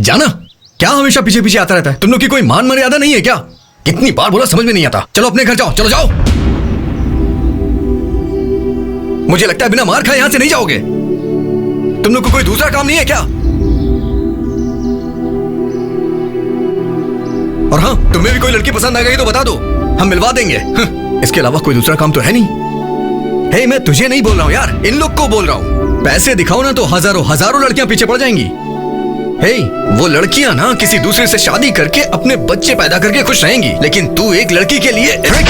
जाना क्या हमेशा पीछे पीछे आता रहता है? तुम लोग की कोई मान मर्यादा नहीं है क्या? कितनी बार बोला, समझ में नहीं आता। चलो अपने घर जाओ, चलो जाओ। मुझे लगता है बिना मार खाए यहां से नहीं जाओगे। तुम लोग को कोई दूसरा काम नहीं है क्या? और हाँ, तुम्हें भी कोई लड़की पसंद आ गई तो बता दो, हम मिलवा देंगे। इसके अलावा कोई दूसरा काम तो है नहीं। हे, मैं तुझे नहीं बोल रहा हूं यार, इन लोग को बोल रहा हूं। पैसे दिखाओ ना तो हजारों हजारों लड़कियां पीछे पड़ जाएंगी। हे, वो लड़कियां ना किसी दूसरे से शादी करके अपने बच्चे पैदा करके खुश रहेंगी, लेकिन तू एक लड़की के लिए अरे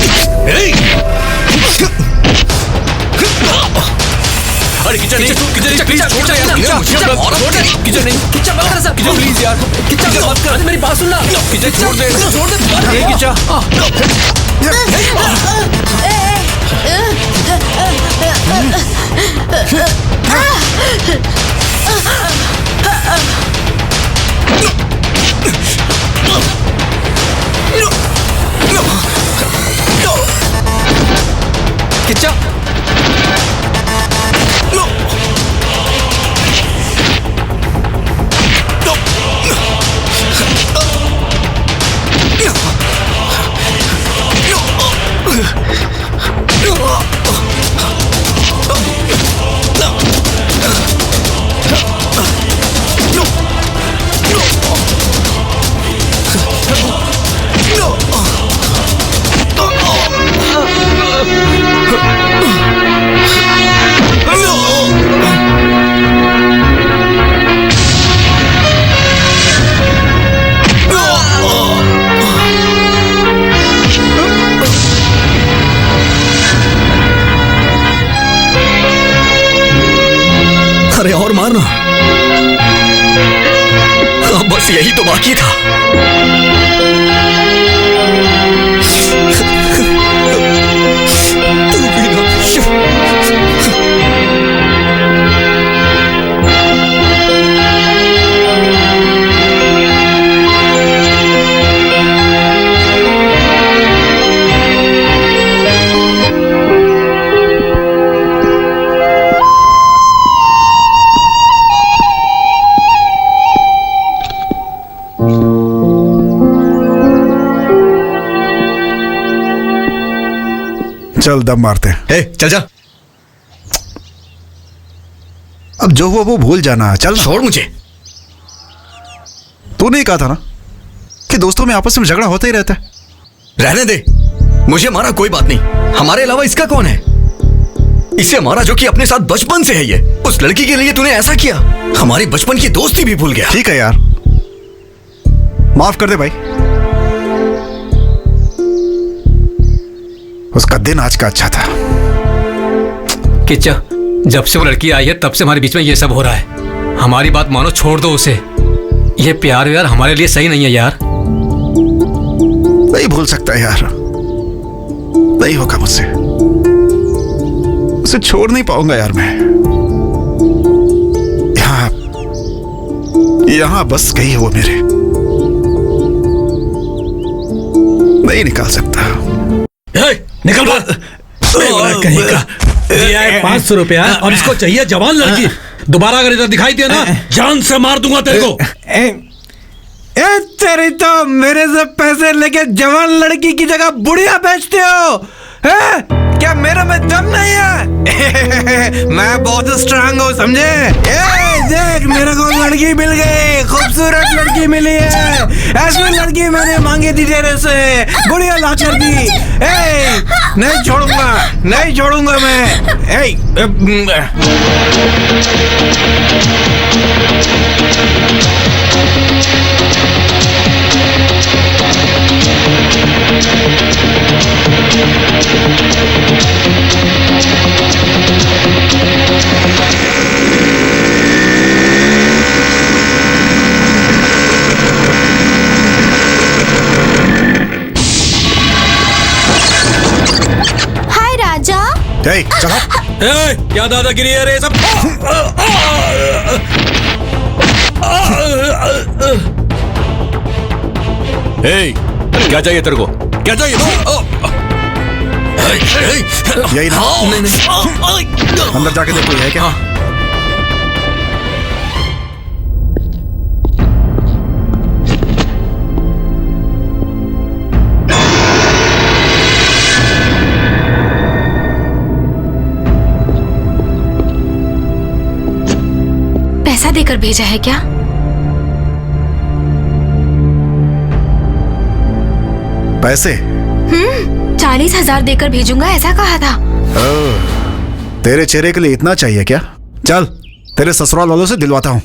किचन नहीं, किचन प्लीज छोड़ दे यार, किचन नहीं, किचन प्लीज यार, किचन मेरी बात सुनना, किचन छोड़ दे, किचा अरे और मारना, बस यही तो बाकी था। चल दम मारते हैं। हे, चल जा। अब जो हुआ वो भूल जाना, चल। छोड़ मुझे। तू नहीं कहा था ना कि दोस्तों में आपस में झगड़ा होता ही रहता है? रहने दे, मुझे मारा कोई बात नहीं, हमारे अलावा इसका कौन है? इसे मारा जो कि अपने साथ बचपन से है। ये उस लड़की के लिए तूने ऐसा किया, हमारी बचपन की दोस्ती भी भूल गया। ठीक है यार, माफ कर दे भाई। उसका दिन आज का अच्छा था। किच्चा, जब से वो लड़की आई है तब से हमारे बीच में ये सब हो रहा है। हमारी बात मानो, छोड़ दो उसे। ये प्यार यार हमारे लिए सही नहीं है यार। नहीं भूल सकता यार, नहीं होगा मुझसे। उसे छोड़ नहीं पाऊंगा यार मैं। यहां बस गई है वो मेरे, नहीं निकाल सकता। निकल कहीं का। दिया है 500 रुपया और इसको चाहिए जवान लड़की। दोबारा अगर इधर दिखाई दिया ना, जान से मार दूंगा तेरे को। तेरी तो मेरे से पैसे लेके जवान लड़की की जगह बुढ़िया बेचते हो है? क्या मेरे में दम नहीं है? मैं बहुत स्ट्रांग हूँ, समझे? देख मेरे को लड़की मिल गई, खूबसूरत लड़की मिली है। ऐसी लड़की मैंने मांगी थी तेरे से, बुढ़िया ला कर दी। नहीं छोड़ूंगा, नहीं छोड़ूंगा मैं। हाय राजा। चलो। क्या दादागिरी है रे सब। क्या चाहिए तेरे को? क्या चाहिए? यही ना? नहीं। अंदर जाके देखो ये है क्या? पैसा देकर भेजा है क्या? पैसे? 40,000 देकर भेजूंगा ऐसा कहा था। तेरे चेहरे के लिए इतना चाहिए क्या? चल तेरे ससुराल वालों से दिलवाता हूँ।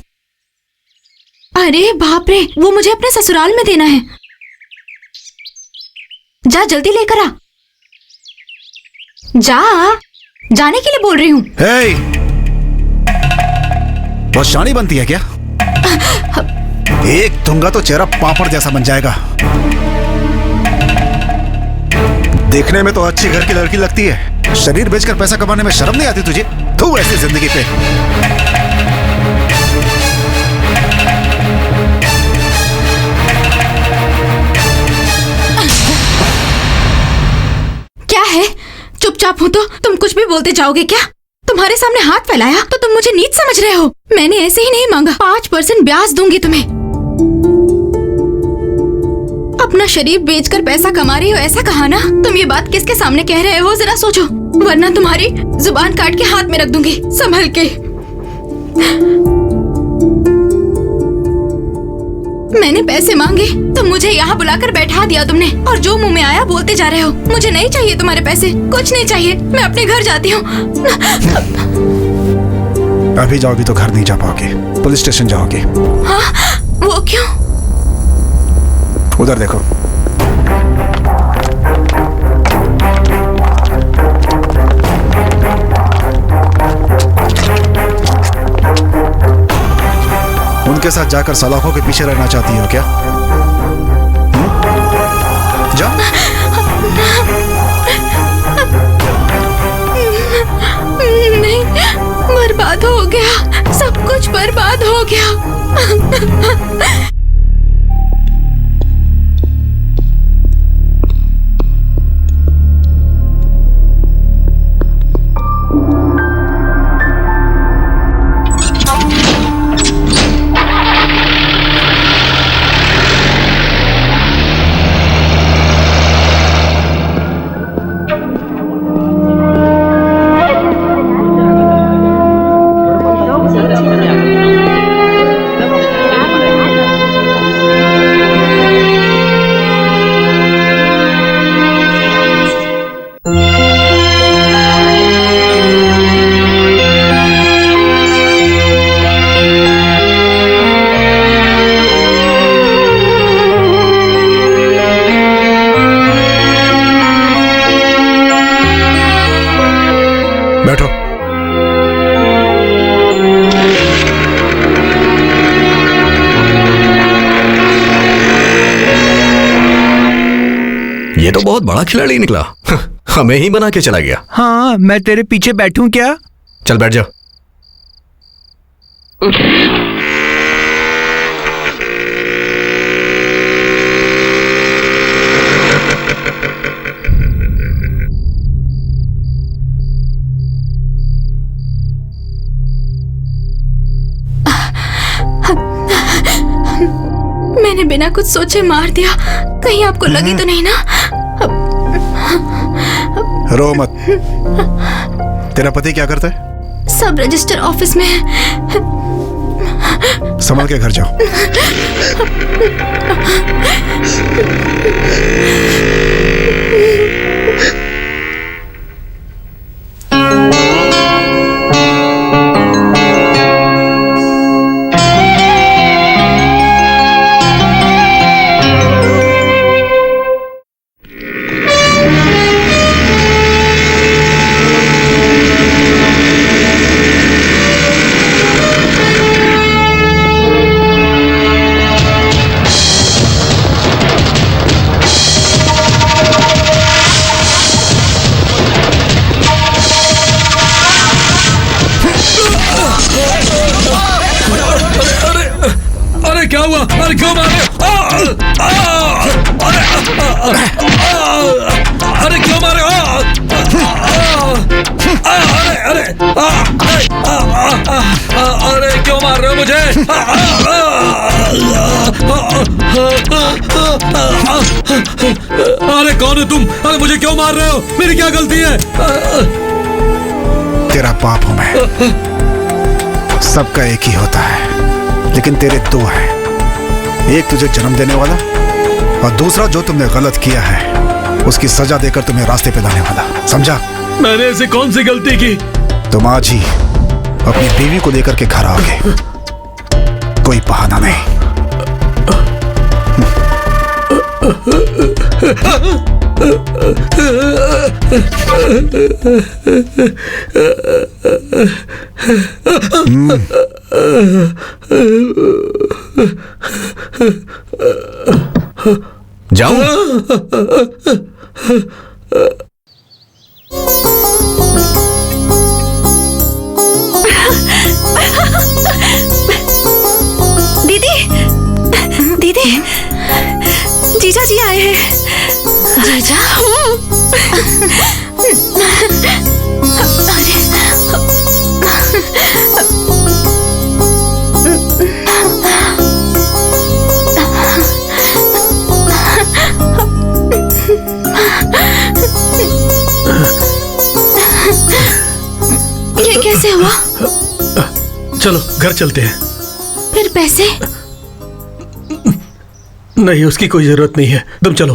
अरे बाप रे, वो मुझे अपने ससुराल में देना है। जा जल्दी लेकर आ। जा, जाने के लिए बोल रही हूँ। बहुत शानी बनती है क्या? एक दूंगा तो चेहरा पापड़ जैसा बन जाएगा। देखने में तो अच्छी घर की लड़की लगती है, शरीर बेचकर पैसा कमाने में शर्म नहीं आती तुझे? तू ऐसी जिंदगी पे। क्या है? चुपचाप हो तो तुम कुछ भी बोलते जाओगे क्या? तुम्हारे सामने हाथ फैलाया तो तुम मुझे नीच समझ रहे हो? मैंने ऐसे ही नहीं मांगा। 5% ब्याज दूंगी तुम्हें। अपना शरीर बेचकर पैसा कमा रही हो ऐसा कहा ना? तुम ये बात किसके सामने कह रहे हो जरा सोचो, वरना तुम्हारी जुबान काट के हाथ में रख दूंगी। संभल के। मैंने पैसे मांगे तो मुझे यहाँ बुलाकर बैठा दिया तुमने, और जो मुंह में आया बोलते जा रहे हो। मुझे नहीं चाहिए तुम्हारे पैसे, कुछ नहीं चाहिए। मैं अपने घर जाती हूँ। अभी जाओगी तो घर नहीं जा पाओगे, पुलिस स्टेशन जाओगे। हाँ, वो क्यों? उधर देखो। उनके साथ जाकर सलाखों के पीछे रहना चाहती हो क्या? जा। नहीं, बर्बाद हो गया, सब कुछ बर्बाद हो गया। ये तो बहुत बड़ा खिलाड़ी निकला। हमें ही बना के चला गया। हाँ, मैं तेरे पीछे बैठूं क्या? चल बैठ जा। मैंने बिना कुछ सोचे मार दिया, कहीं आपको लगी तो नहीं ना? रो मत। तेरा पति क्या करता है? सब रजिस्टर ऑफिस में है। संभल के घर जाओ। क्या हुआ? अरे क्यों मारे? अरे क्यों मारे? अरे क्यों मार रहे हो मुझे? अरे कौन हो तुम? अरे मुझे क्यों मार रहे हो? मेरी क्या गलती है? तेरा पाप हूं मैं। सबका एक ही होता है, लेकिन तेरे दो हैं। एक तुझे जन्म देने वाला और दूसरा जो तुमने गलत किया है उसकी सजा देकर तुम्हें रास्ते पे लाने वाला। समझा? मैंने ऐसी कौन सी गलती की? तुम आज ही अपनी बीवी को लेकर के घर आओगे। कोई बहाना नहीं। जाऊं? दीदी, दीदी, जीजा जी आए हैं। जीजा? ये कैसे हुआ? चलो घर चलते हैं। फिर पैसे? नहीं, उसकी कोई जरूरत नहीं है, तुम चलो।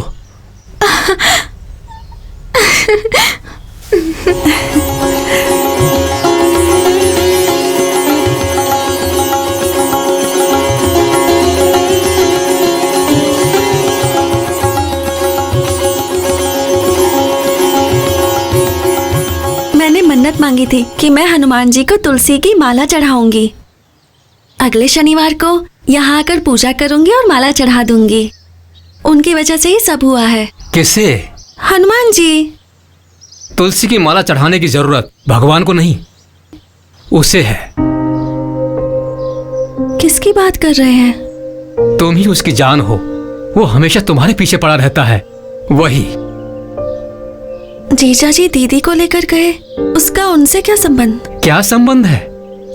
मैंने मन्नत मांगी थी कि मैं हनुमान जी को तुलसी की माला चढ़ाऊंगी। अगले शनिवार को यहाँ आकर पूजा करूंगी और माला चढ़ा दूंगी। उनकी वजह से ही सब हुआ है। किसे? हनुमान जी। तुलसी की माला चढ़ाने की जरूरत भगवान को नहीं, उसे है। किसकी बात कर रहे हैं? तुम ही उसकी जान हो। वो हमेशा तुम्हारे पीछे पड़ा रहता है, वही। जीजा जी दीदी को लेकर गए, उसका उनसे क्या संबंध? क्या संबंध है?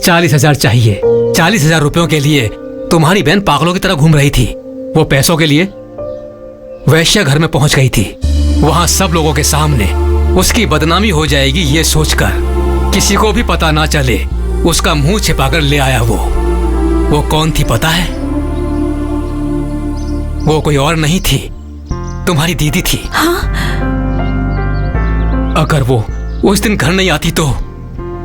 40,000 चाहिए। 40,000 रुपयों के लिए तुम्हारी बहन पागलों की तरह घूम रही थी। वो पैसों के लिए वैश्या घर में पहुंच गई थी। वहां सब लोगों के सामने उसकी बदनामी हो जाएगी ये सोचकर किसी को भी पता ना चले उसका मुंह छिपाकर ले आया। वो कौन थी पता है? वो कोई और नहीं थी, तुम्हारी दीदी थी। हाँ? अगर वो उस दिन घर नहीं आती तो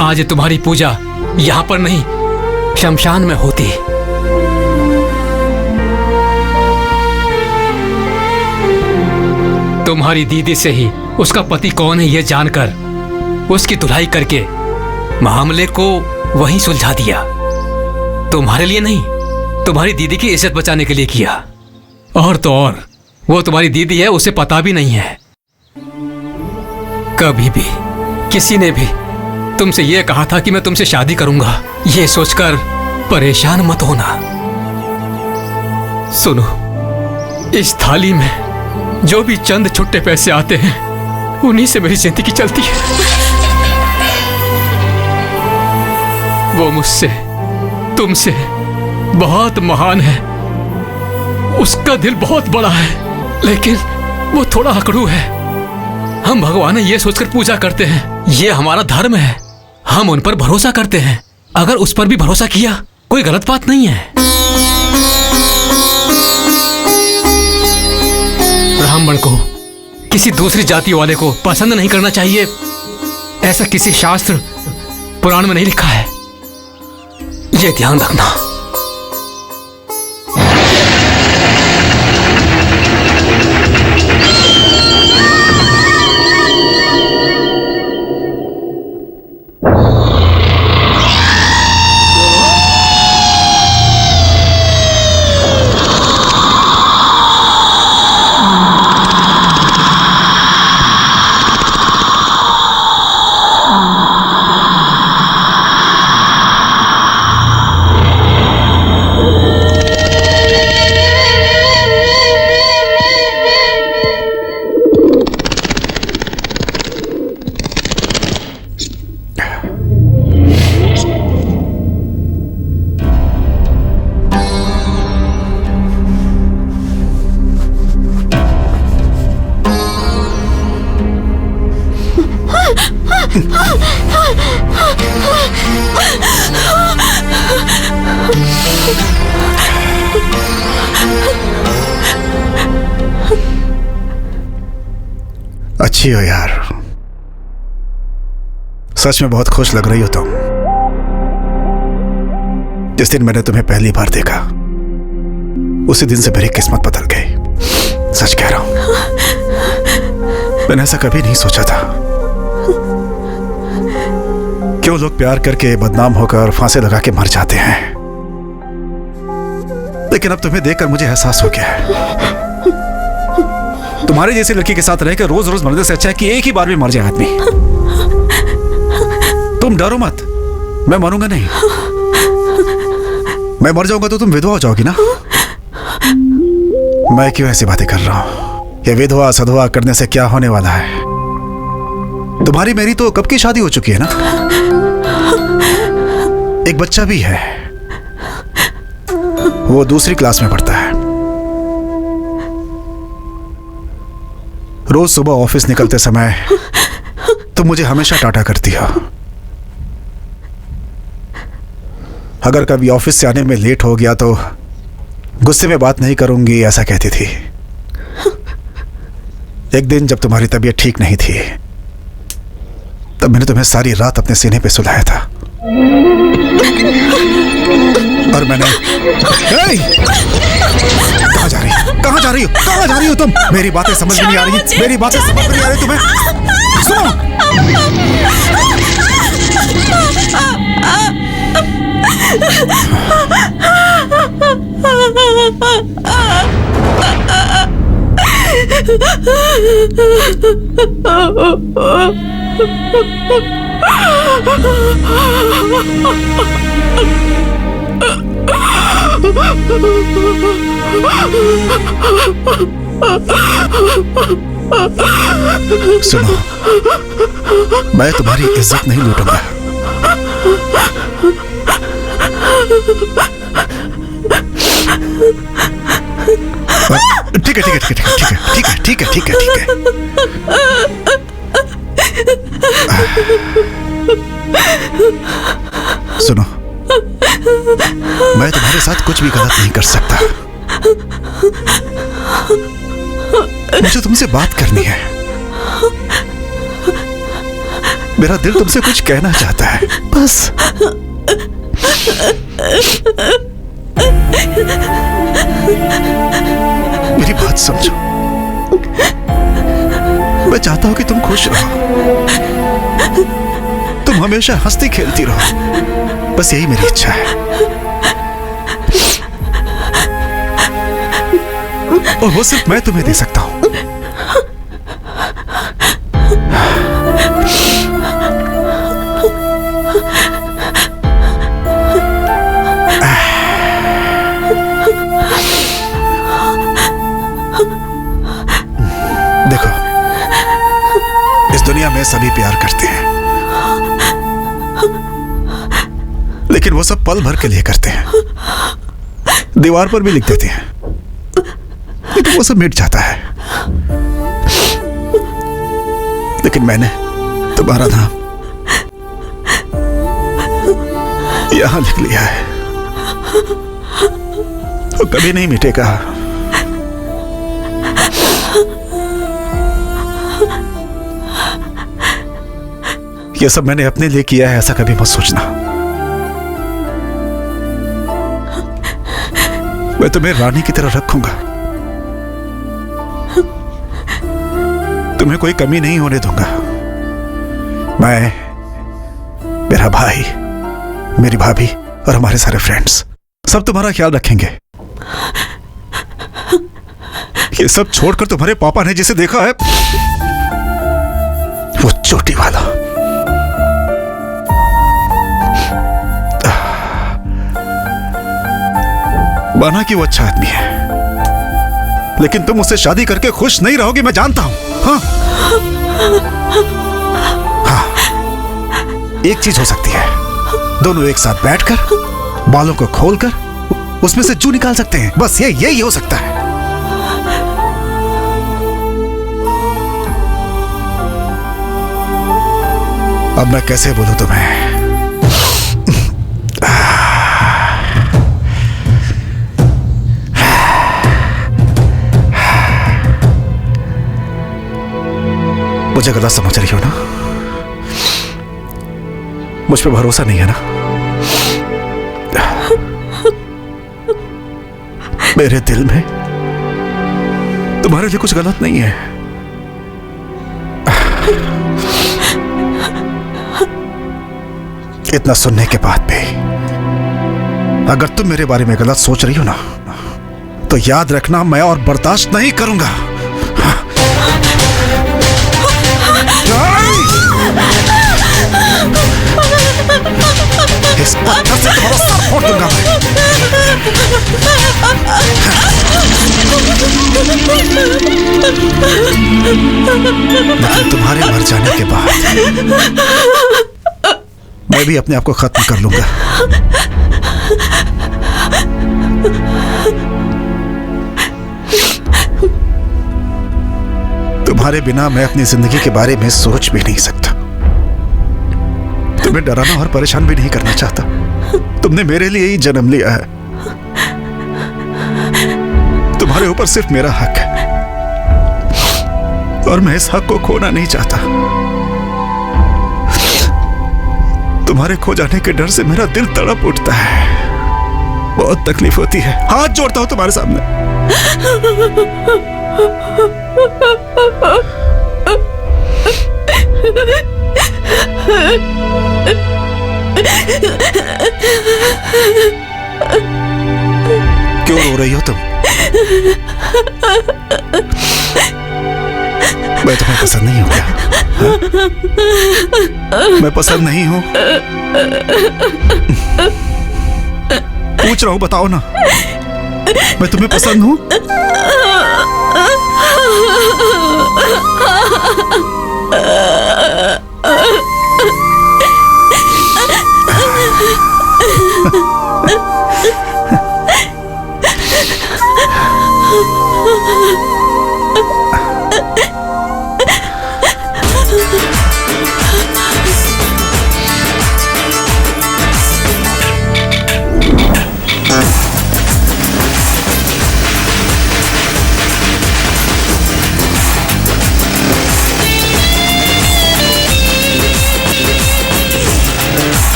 आज तुम्हारी पूजा यहाँ पर नहीं, शमशान में होती। तुम्हारी दीदी से ही उसका पति कौन है ये जानकर उसकी धुलाई करके मामले को वहीं सुलझा दिया। तुम्हारे लिए नहीं, तुम्हारी दीदी की इज्जत बचाने के लिए किया। और तो और वो तुम्हारी दीदी है, उसे पता भी नहीं है। कभी भी किसी ने भी तुमसे यह कहा था कि मैं तुमसे शादी करूंगा, ये सोचकर परेशान मत होना। सुनो, इस थाली में जो भी चंद छुट्टे पैसे आते हैं उन्हीं से मेरी जिंदगी चलती है। वो मुझसे, तुमसे बहुत महान है, उसका दिल बहुत बड़ा है, लेकिन वो थोड़ा अकड़ू है। हम भगवान ये सोचकर पूजा करते हैं, ये हमारा धर्म है, हम उन पर भरोसा करते हैं। अगर उस पर भी भरोसा किया कोई गलत बात नहीं है। ब्राह्मण को किसी दूसरी जाति वाले को पसंद नहीं करना चाहिए, ऐसा किसी शास्त्र पुराण में नहीं लिखा है, ये ध्यान रखना। अच्छी हो यार, सच में बहुत खुश लग रही हो तुम। जिस दिन मैंने तुम्हें पहली बार देखा उसी दिन से मेरी किस्मत बदल गई। सच कह रहा हूं, मैंने ऐसा कभी नहीं सोचा था। क्यों लोग प्यार करके बदनाम होकर फांसी लगा के मर जाते हैं, लेकिन अब तुम्हें देखकर मुझे एहसास हो गया है तुम्हारे जैसी लड़की के साथ रहकर रोज रोज मरने से अच्छा है कि एक ही बार में मर जाए आदमी। तुम डरो मत, मैं मरूंगा नहीं। मैं मर जाऊंगा तो तुम विधवा हो जाओगी ना। मैं क्यों ऐसी बातें कर रहा हूं? ये विधवा सधवा करने से क्या होने वाला है? तुम्हारी मेरी तो कब की शादी हो चुकी है ना, एक बच्चा भी है, वो दूसरी क्लास में पढ़ता है। रोज सुबह ऑफिस निकलते समय तुम मुझे हमेशा टाटा करती हो। अगर कभी ऑफिस से आने में लेट हो गया तो गुस्से में बात नहीं करूंगी ऐसा कहती थी। एक दिन जब तुम्हारी तबीयत ठीक नहीं थी तब मैंने तुम्हें सारी रात अपने सीने पे सुलाया था और मैंने कहाँ जा रही हो? कहाँ जा रही हो? कहाँ जा रही हो तुम? मेरी बातें समझ में नहीं आ रही, मेरी बातें समझ में नहीं आ रही तुम्हें? सुनो, मैं तुम्हारी इज्जत नहीं लूटूंगा। ठीक है ठीक है ठीक है ठीक है ठीक है ठीक है ठीक है ठीक है। सुनो, मैं तुम्हारे साथ कुछ भी गलत नहीं कर सकता। मुझे तुमसे बात करनी है, मेरा दिल तुमसे कुछ कहना चाहता है, बस। मेरी बात समझो, मैं चाहता हूं कि तुम खुश रहो, तुम हमेशा हंसती खेलती रहो, बस यही मेरी इच्छा है। और वो सिर्फ मैं तुम्हें दे सकता हूं। इस दुनिया में सभी प्यार करते हैं, लेकिन वो सब पल भर के लिए करते हैं। दीवार पर भी लिख देते हैं, लेकिन वो सब मिट जाता है। लेकिन मैंने तुम्हारा नाम यहां लिख लिया है, वो कभी नहीं मिटेगा। ये सब मैंने अपने लिए किया है, ऐसा कभी मत सोचना। मैं तुम्हें रानी की तरह रखूंगा, तुम्हें कोई कमी नहीं होने दूंगा। मैं, मेरा भाई, मेरी भाभी और हमारे सारे फ्रेंड्स सब तुम्हारा ख्याल रखेंगे। ये सब छोड़कर तुम्हारे पापा ने जिसे देखा है, वो चोटी वाला, माना कि वो अच्छा आदमी है, लेकिन तुम उससे शादी करके खुश नहीं रहोगी, मैं जानता हूं। हाँ, हाँ, एक चीज हो सकती है, दोनों एक साथ बैठकर बालों को खोलकर उसमें से जू निकाल सकते हैं। बस यही हो सकता है। अब मैं कैसे बोलूं तुम्हें? मुझे गलत समझ रही हो ना? मुझ पे भरोसा नहीं है ना? मेरे दिल में तुम्हारे लिए कुछ गलत नहीं है। इतना सुनने के बाद भी अगर तुम मेरे बारे में गलत सोच रही हो ना, तो याद रखना, मैं और बर्दाश्त नहीं करूंगा। इस पत्थर से तुम्हारा सर फोड़ दूंगा मैं। तुम्हारे मर जाने के बाद मैं भी अपने आप को खत्म कर लूंगा। तुम्हारे बिना मैं अपनी जिंदगी के बारे में सोच भी नहीं सकता। तुम्हें डराना और परेशान भी नहीं करना चाहता। तुमने मेरे लिए ही जन्म लिया है। तुम्हारे ऊपर सिर्फ मेरा हक है और मैं इस हक को खोना नहीं चाहता। तुम्हारे खो जाने के डर से मेरा दिल तड़प उठता है, बहुत तकलीफ होती है। हाथ जोड़ता हूं तुम्हारे सामने। क्यों रो रही हो तुम? मैं तुम्हें पसंद नहीं हूं क्या? मैं पसंद नहीं हूं? पूछ रहा हूं, बताओ ना, मैं तुम्हें पसंद हूं?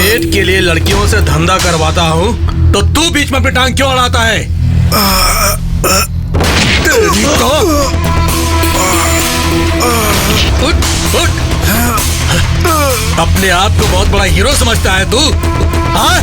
पेट के लिए लड़कियों से धंधा करवाता हूँ तो तू बीच में अपनी टांग क्यों अड़ाता है? तेरी तो उठ। अपने आप को बहुत बड़ा हीरो समझता है तू? हाँ?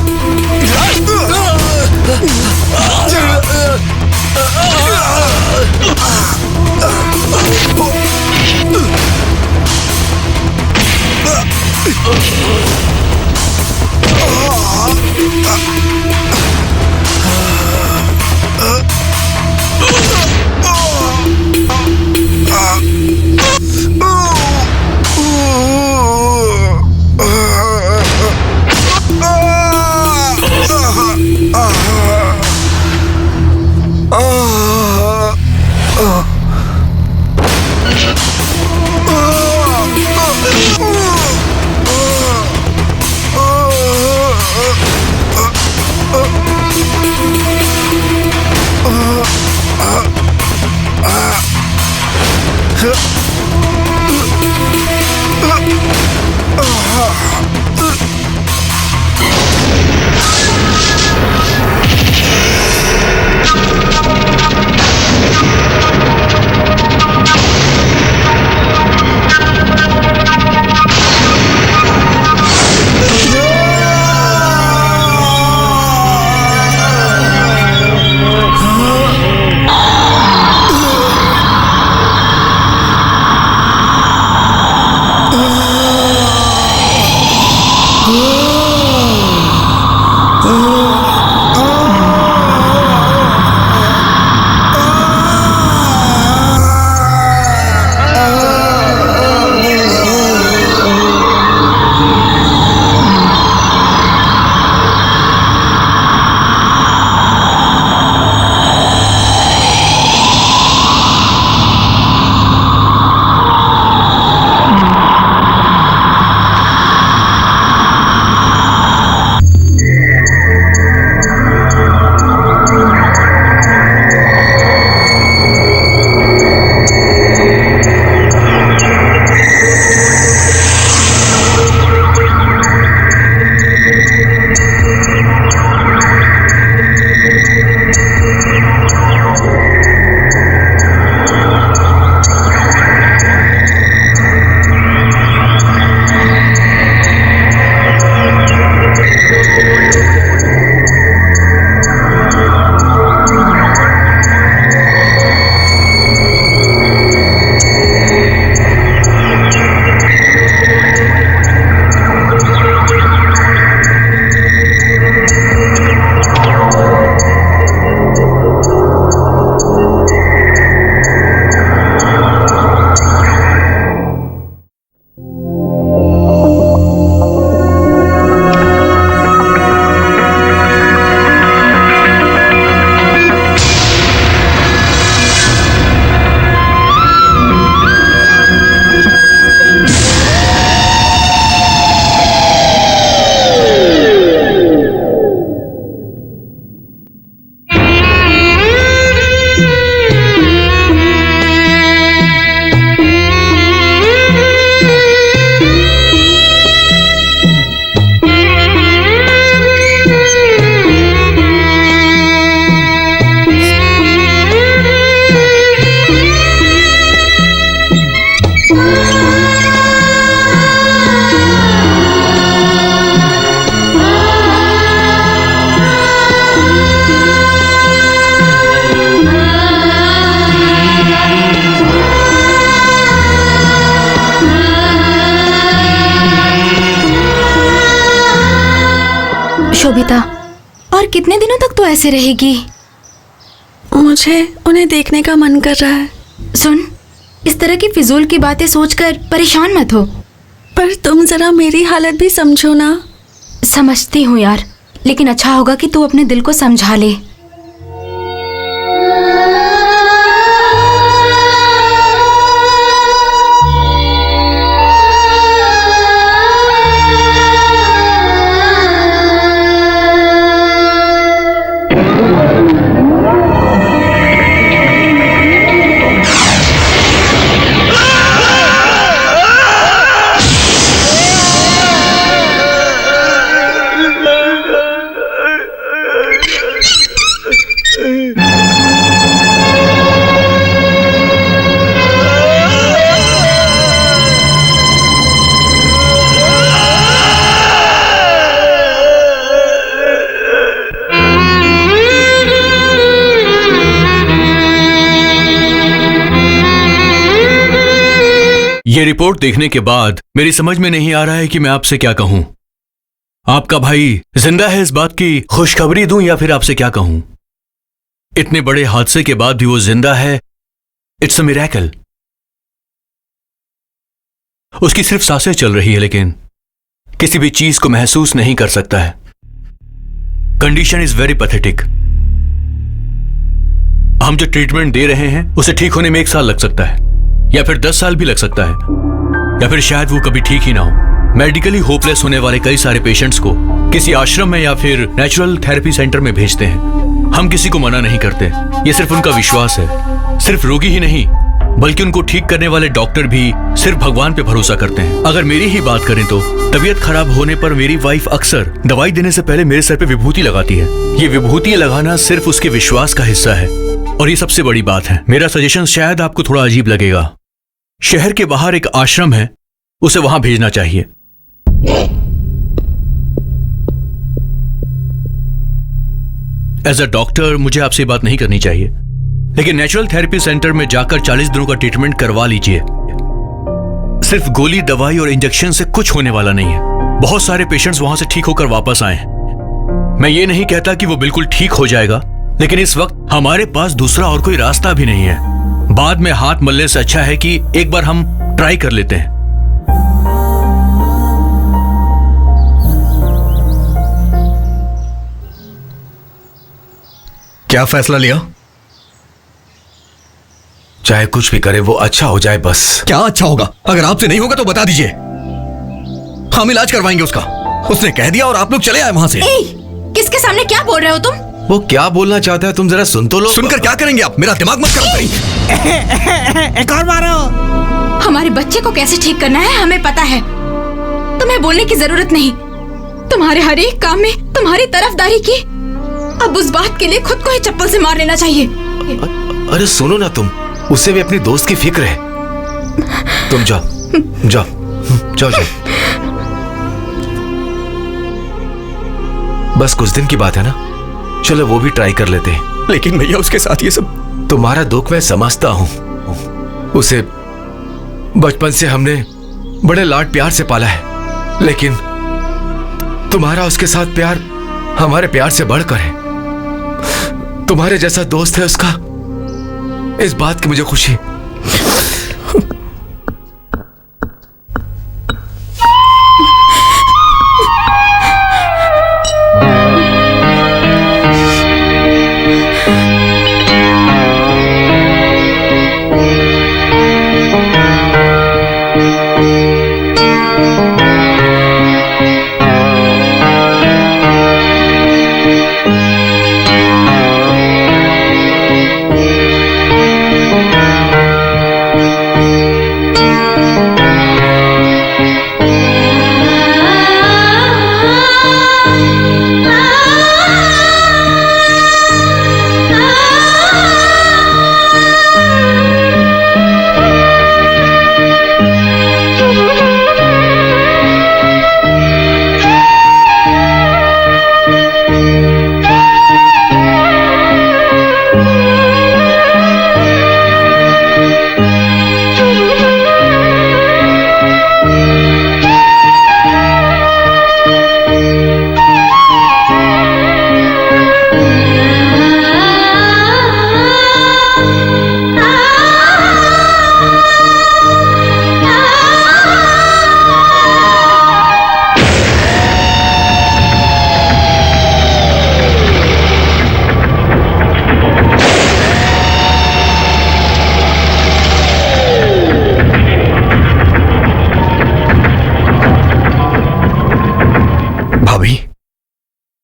शोभिता, और कितने दिनों तक तो ऐसे रहेगी? मुझे उन्हें देखने का मन कर रहा है। सुन, इस तरह की फिजूल की बातें सोचकर परेशान मत हो। पर तुम जरा मेरी हालत भी समझो ना। समझती हूँ यार, लेकिन अच्छा होगा कि तू अपने दिल को समझा ले। ये रिपोर्ट देखने के बाद मेरी समझ में नहीं आ रहा है कि मैं आपसे क्या कहूं। आपका भाई जिंदा है, इस बात की खुशखबरी दूं या फिर आपसे क्या कहूं? इतने बड़े हादसे के बाद भी वो जिंदा है, इट्स अ मिरेकल। उसकी सिर्फ सांसें चल रही है, लेकिन किसी भी चीज को महसूस नहीं कर सकता है। Condition is very pathetic. हम जो ट्रीटमेंट दे रहे हैं उसे ठीक होने में 1 साल लग सकता है, या फिर 10 साल भी लग सकता है, या फिर शायद वो कभी ठीक ही ना हो। मेडिकली होपलेस होने वाले कई सारे पेशेंट्स को किसी आश्रम में या फिर नेचुरल थेरेपी सेंटर में भेजते हैं। हम किसी को मना नहीं करते, ये सिर्फ उनका विश्वास है। सिर्फ रोगी ही नहीं, बल्कि उनको ठीक करने वाले डॉक्टर भी सिर्फ भगवान पे भरोसा करते हैं। अगर मेरी ही बात करें तो तबीयत खराब होने पर मेरी वाइफ अक्सर दवाई देने से पहले मेरे सर पे विभूति लगाती है। ये विभूति लगाना सिर्फ उसके विश्वास का हिस्सा है, और ये सबसे बड़ी बात है। मेरा सजेशन शायद आपको थोड़ा अजीब लगेगा। शहर के बाहर एक आश्रम है, उसे वहां भेजना चाहिए। एज अ डॉक्टर मुझे आपसे बात नहीं करनी चाहिए, लेकिन नेचुरल थेरेपी सेंटर में जाकर 40 दिनों का ट्रीटमेंट करवा लीजिए। सिर्फ गोली, दवाई और इंजेक्शन से कुछ होने वाला नहीं है। बहुत सारे पेशेंट्स वहां से ठीक होकर वापस आए हैं। मैं ये नहीं कहता कि वो बिल्कुल ठीक हो जाएगा, लेकिन इस वक्त हमारे पास दूसरा और कोई रास्ता भी नहीं है। बाद में हाथ मलने से अच्छा है कि एक बार हम ट्राई कर लेते हैं। क्या फैसला लिया? चाहे कुछ भी करे वो अच्छा हो जाए बस। क्या अच्छा होगा? अगर आपसे नहीं होगा तो बता दीजिए, हम इलाज करवाएंगे उसका। उसने कह दिया और आप लोग चले आए वहां से। किसके सामने क्या बोल रहे हो तुम? वो क्या बोलना चाहता है तुम जरा सुन तो लो। सुनकर क्या करेंगे आप? मेरा दिमाग मत खराब करिए। एक और मारो। हमारे बच्चे को कैसे ठीक करना है हमें पता है, तुम्हें बोलने की जरूरत नहीं। तुम्हारे हर एक काम में तुम्हारी तरफदारी की। अब उस बात के लिए खुद को ही चप्पल से मार लेना चाहिए। अरे सुनो ना तुम, उसे भी अपनी दोस्त की फिक्र है। तुम जाओ जाओ जाओ जाओ। बस कुछ दिन की बात है ना, चलो वो भी ट्राई कर लेते हैं। लेकिन भैया उसके साथ ये सब। तुम्हारा दुख मैं समझता हूं। उसे बचपन से हमने बड़े लाड प्यार से पाला है, लेकिन तुम्हारा उसके साथ प्यार हमारे प्यार से बढ़कर है। तुम्हारे जैसा दोस्त है उसका, इस बात की मुझे खुशी।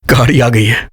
गाड़ी आ गई है।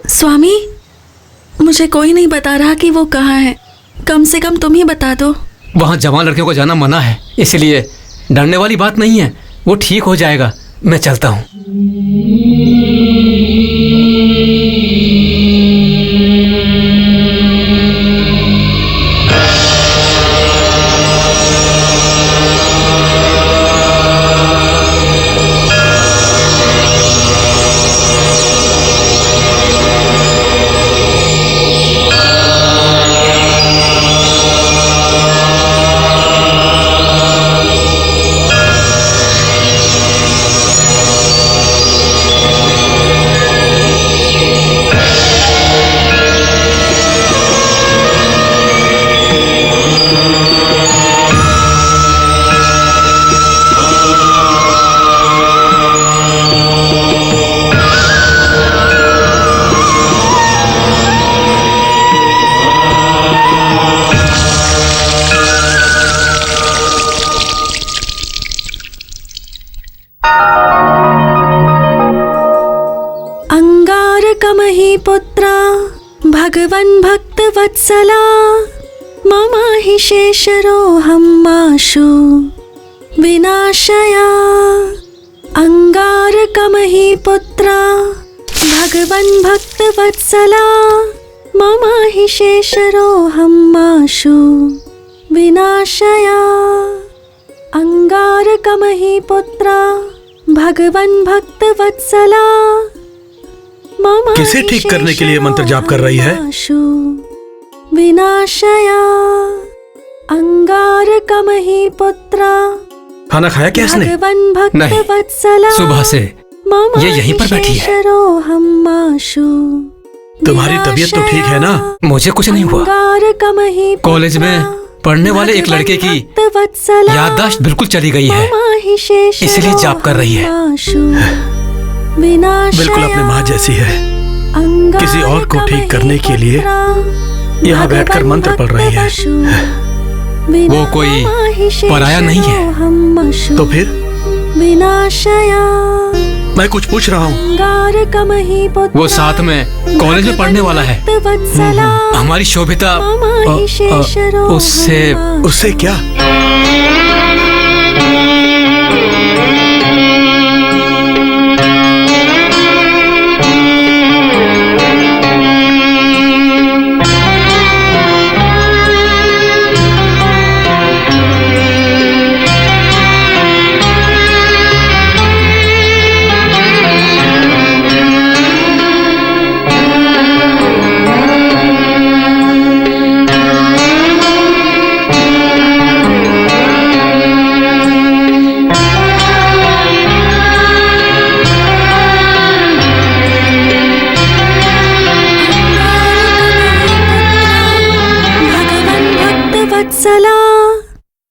स्वामी, मुझे कोई नहीं बता रहा कि वो कहाँ है। कम से कम तुम ही बता दो। वहाँ जवान लड़कियों को जाना मना है, इसलिए डरने वाली बात नहीं है, वो ठीक हो जाएगा। मैं चलता हूँ। पुत्रा भगवन् भक्तवत्सला मम हि शेषरोऽहमाशु विनाशया। अंगारकमहि पुत्रा भगवन् भक्तवत्सला मम हि शेषरोऽहमाशु विनाशया। अंगारकमहि पुत्रा भगवन् भक्तवत्सला। किसे ठीक करने के लिए मंत्र जाप कर रही है? विनाशया अंगारकमहि पुत्रा। खाना खाया क्या इसने? नहीं, सुबह से ये यहीं पर बैठी है। तुम्हारी तबीयत तो ठीक है ना? मुझे कुछ नहीं हुआ। कॉलेज में पढ़ने वाले एक लड़के की याददाश्त बिल्कुल चली गई है, इसलिए जाप कर रही है। बिल्कुल अपने माँ जैसी है। किसी और को ठीक करने के लिए यहाँ बैठकर मंत्र पढ़ रही है। वो कोई पराया नहीं है। तो फिर मैं कुछ पूछ रहा हूँ। वो साथ में कॉलेज में पढ़ने वाला है। हमारी शोभिता उससे क्या?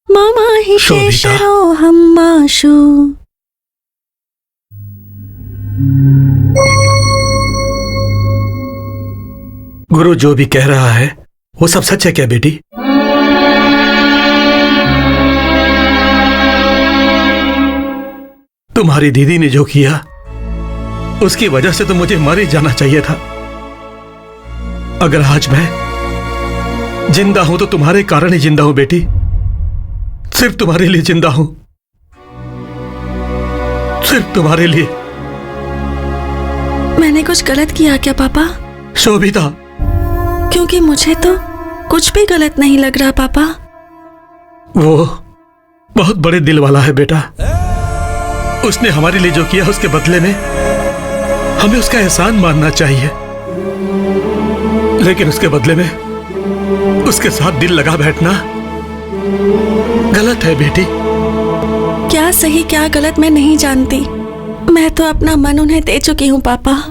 मम हि शेषरोऽहमाशु। गुरु जो भी कह रहा है वो सब सच है क्या बेटी? तुम्हारी दीदी ने जो किया उसकी वजह से तो मुझे मर ही जाना चाहिए था। अगर आज मैं जिंदा हूं तो तुम्हारे कारण ही जिंदा हूं बेटी। सिर्फ तुम्हारे लिए जिंदा हूं, सिर्फ तुम्हारे लिए। मैंने कुछ गलत किया क्या पापा? शोभिता, क्योंकि मुझे तो कुछ भी गलत नहीं लग रहा पापा। वो बहुत बड़े दिल वाला है बेटा। उसने हमारे लिए जो किया उसके बदले में हमें उसका एहसान मानना चाहिए, लेकिन उसके बदले में उसके साथ दिल लगा बैठना गलत है बेटी। क्या सही क्या गलत मैं नहीं जानती, मैं तो अपना मन उन्हें दे चुकी हूँ पापा।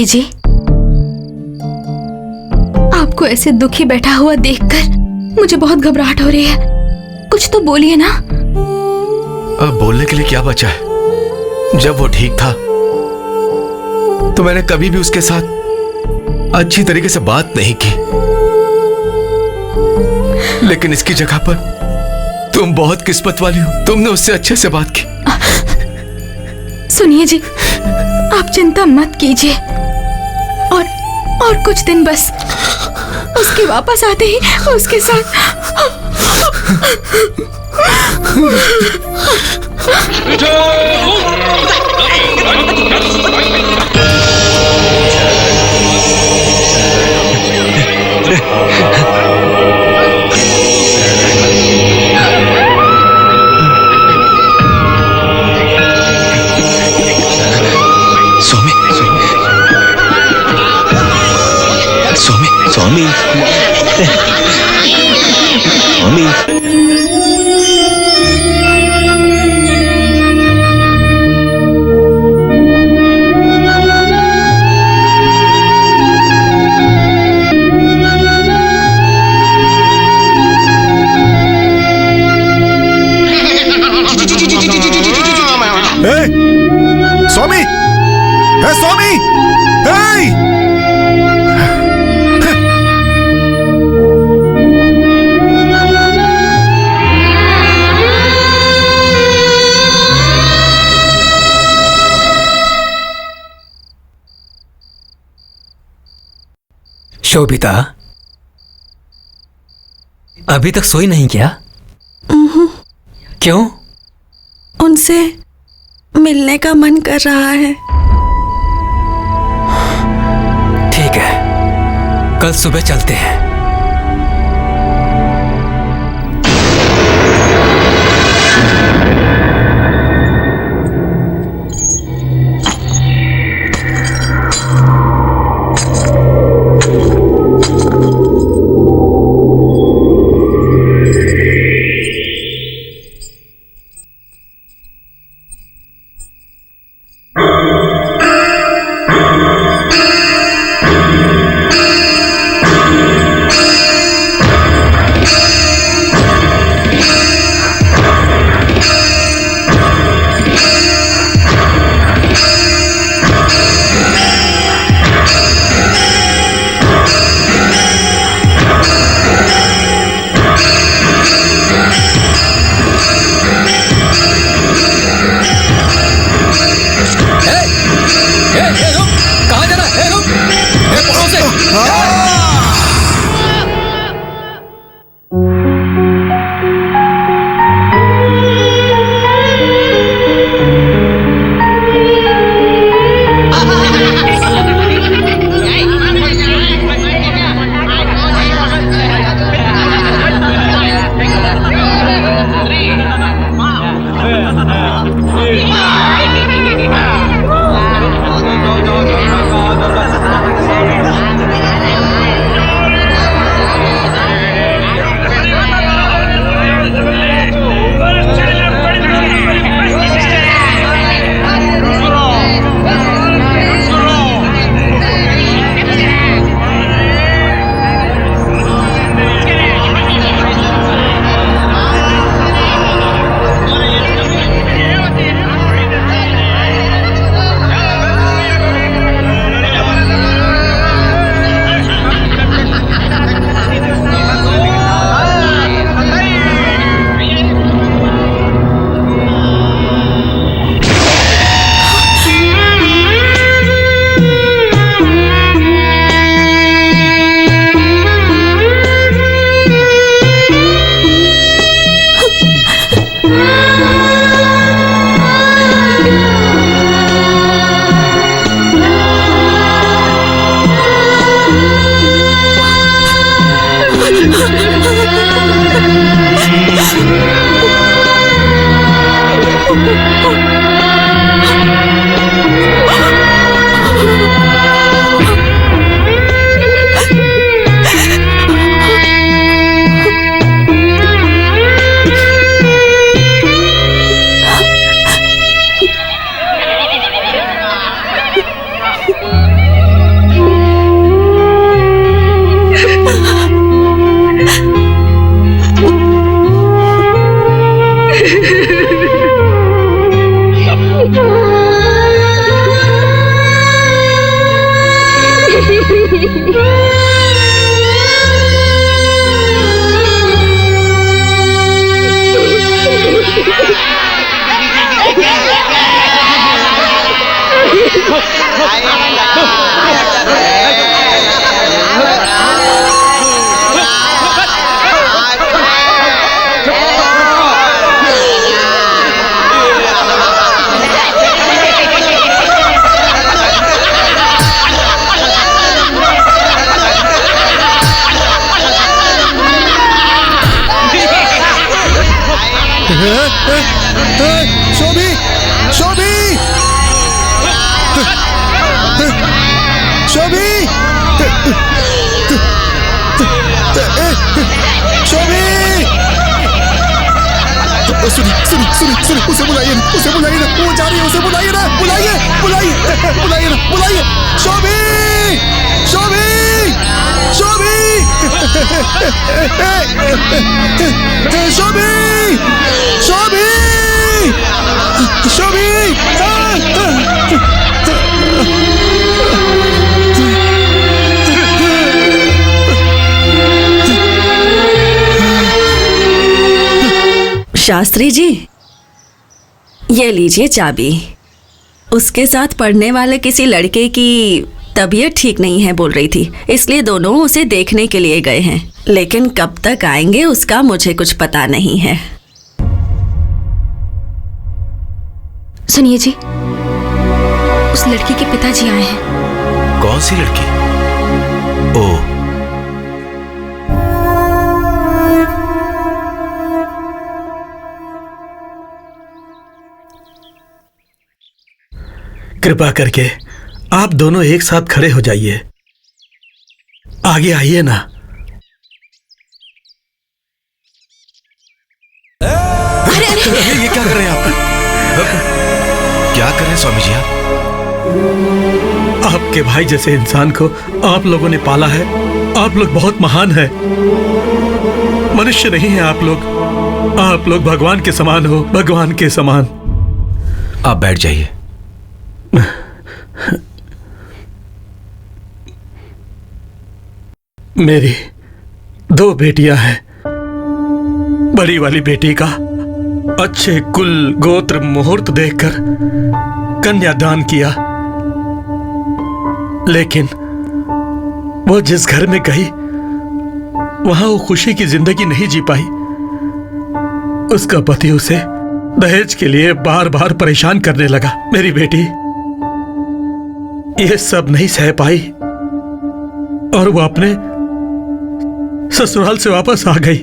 जी, आपको ऐसे दुखी बैठा हुआ देखकर मुझे बहुत घबराहट हो रही है। कुछ तो बोलिए ना। अब बोलने के लिए क्या बचा है? जब वो ठीक था तो मैंने कभी भी उसके साथ अच्छी तरीके से बात नहीं की, लेकिन इसकी जगह पर तुम बहुत किस्मत वाली हो, तुमने उससे अच्छे से बात की। सुनिए जी, आप चिंता मत कीजिए, और कुछ दिन बस, उसके वापस आते ही उसके साथ स्वामी स्वामी, स्वामी, शोभिता, अभी तक सोई नहीं क्या? क्यों? उनसे मिलने का मन कर रहा है। ठीक है, कल सुबह चलते हैं। शोभी शोभी शोभी शोभी सुनिए उसे बुलाइए ना, वो जा रही है, उसे बुलाइए ना, बुलाइए शोभी शोभी शोभी शोभी शोभी शोभी शास्त्री जी, ये लीजिए चाबी। उसके साथ पढ़ने वाले किसी लड़के की तबीयत ठीक नहीं है बोल रही थी, इसलिए दोनों उसे देखने के लिए गए हैं, लेकिन कब तक आएंगे उसका मुझे कुछ पता नहीं है। सुनिए जी, उस लड़की के पिताजी आए हैं। कौन सी लड़की? ओ, कृपा करके आप दोनों एक साथ खड़े हो जाइए। आगे आइए ना। ये क्या कर रहे हैं आप? क्या कर रहे हैं स्वामी जी आप? आपके भाई जैसे इंसान को आप लोगों ने पाला है। आप लोग बहुत महान हैं। मनुष्य नहीं है आप लोग भगवान के समान हो, भगवान के समान। आप बैठ जाइए। मेरी 2 बेटियां हैं। बड़ी वाली बेटी का अच्छे कुल गोत्र मुहूर्त देखकर कन्यादान किया, लेकिन वो जिस घर में गई वहां वो खुशी की जिंदगी नहीं जी पाई। उसका पति उसे दहेज के लिए बार बार परेशान करने लगा। मेरी बेटी ये सब नहीं सह पाई और वो अपने ससुराल से वापस आ गई।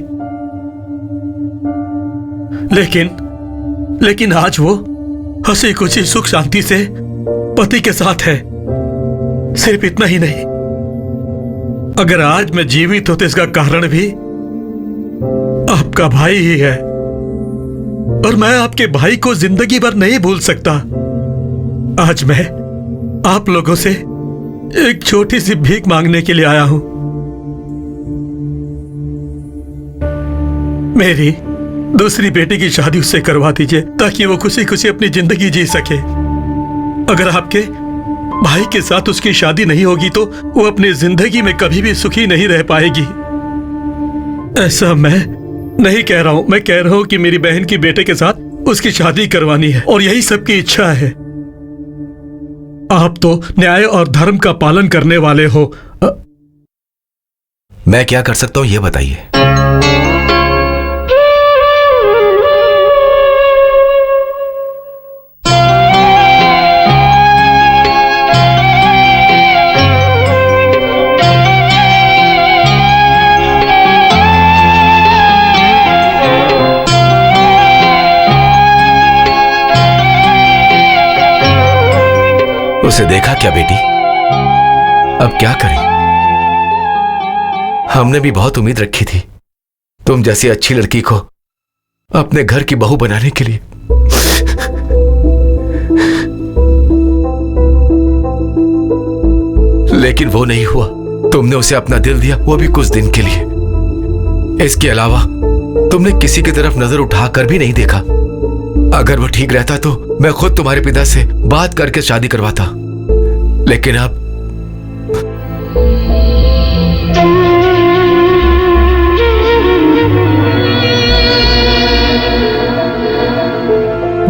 लेकिन आज वो हंसी खुशी सुख शांति से पति के साथ है। सिर्फ इतना ही नहीं, अगर आज मैं जीवित हूं तो इसका कारण भी आपका भाई ही है, और मैं आपके भाई को जिंदगी भर नहीं भूल सकता। आज मैं आप लोगों से एक छोटी सी भीख मांगने के लिए आया हूं। मेरी दूसरी बेटी की शादी उससे करवा दीजिए ताकि वो खुशी खुशी अपनी जिंदगी जी सके। अगर आपके भाई के साथ उसकी शादी नहीं होगी तो वो अपनी जिंदगी में कभी भी सुखी नहीं रह पाएगी। ऐसा मैं नहीं कह रहा हूं, मैं कह रहा हूं कि मेरी बहन की बेटे के साथ उसकी शादी करवानी है और यही सबकी इच्छा है। आप तो न्याय और धर्म का पालन करने वाले हो। मैं क्या कर सकता हूं ये बताइए। उसे देखा क्या बेटी? अब क्या करें? हमने भी बहुत उम्मीद रखी थी तुम जैसी अच्छी लड़की को अपने घर की बहू बनाने के लिए। लेकिन वो नहीं हुआ। तुमने उसे अपना दिल दिया, वो भी कुछ दिन के लिए। इसके अलावा तुमने किसी की तरफ नजर उठाकर भी नहीं देखा। अगर वो ठीक रहता तो मैं खुद तुम्हारे पिता से बात करके शादी करवाता, लेकिन अब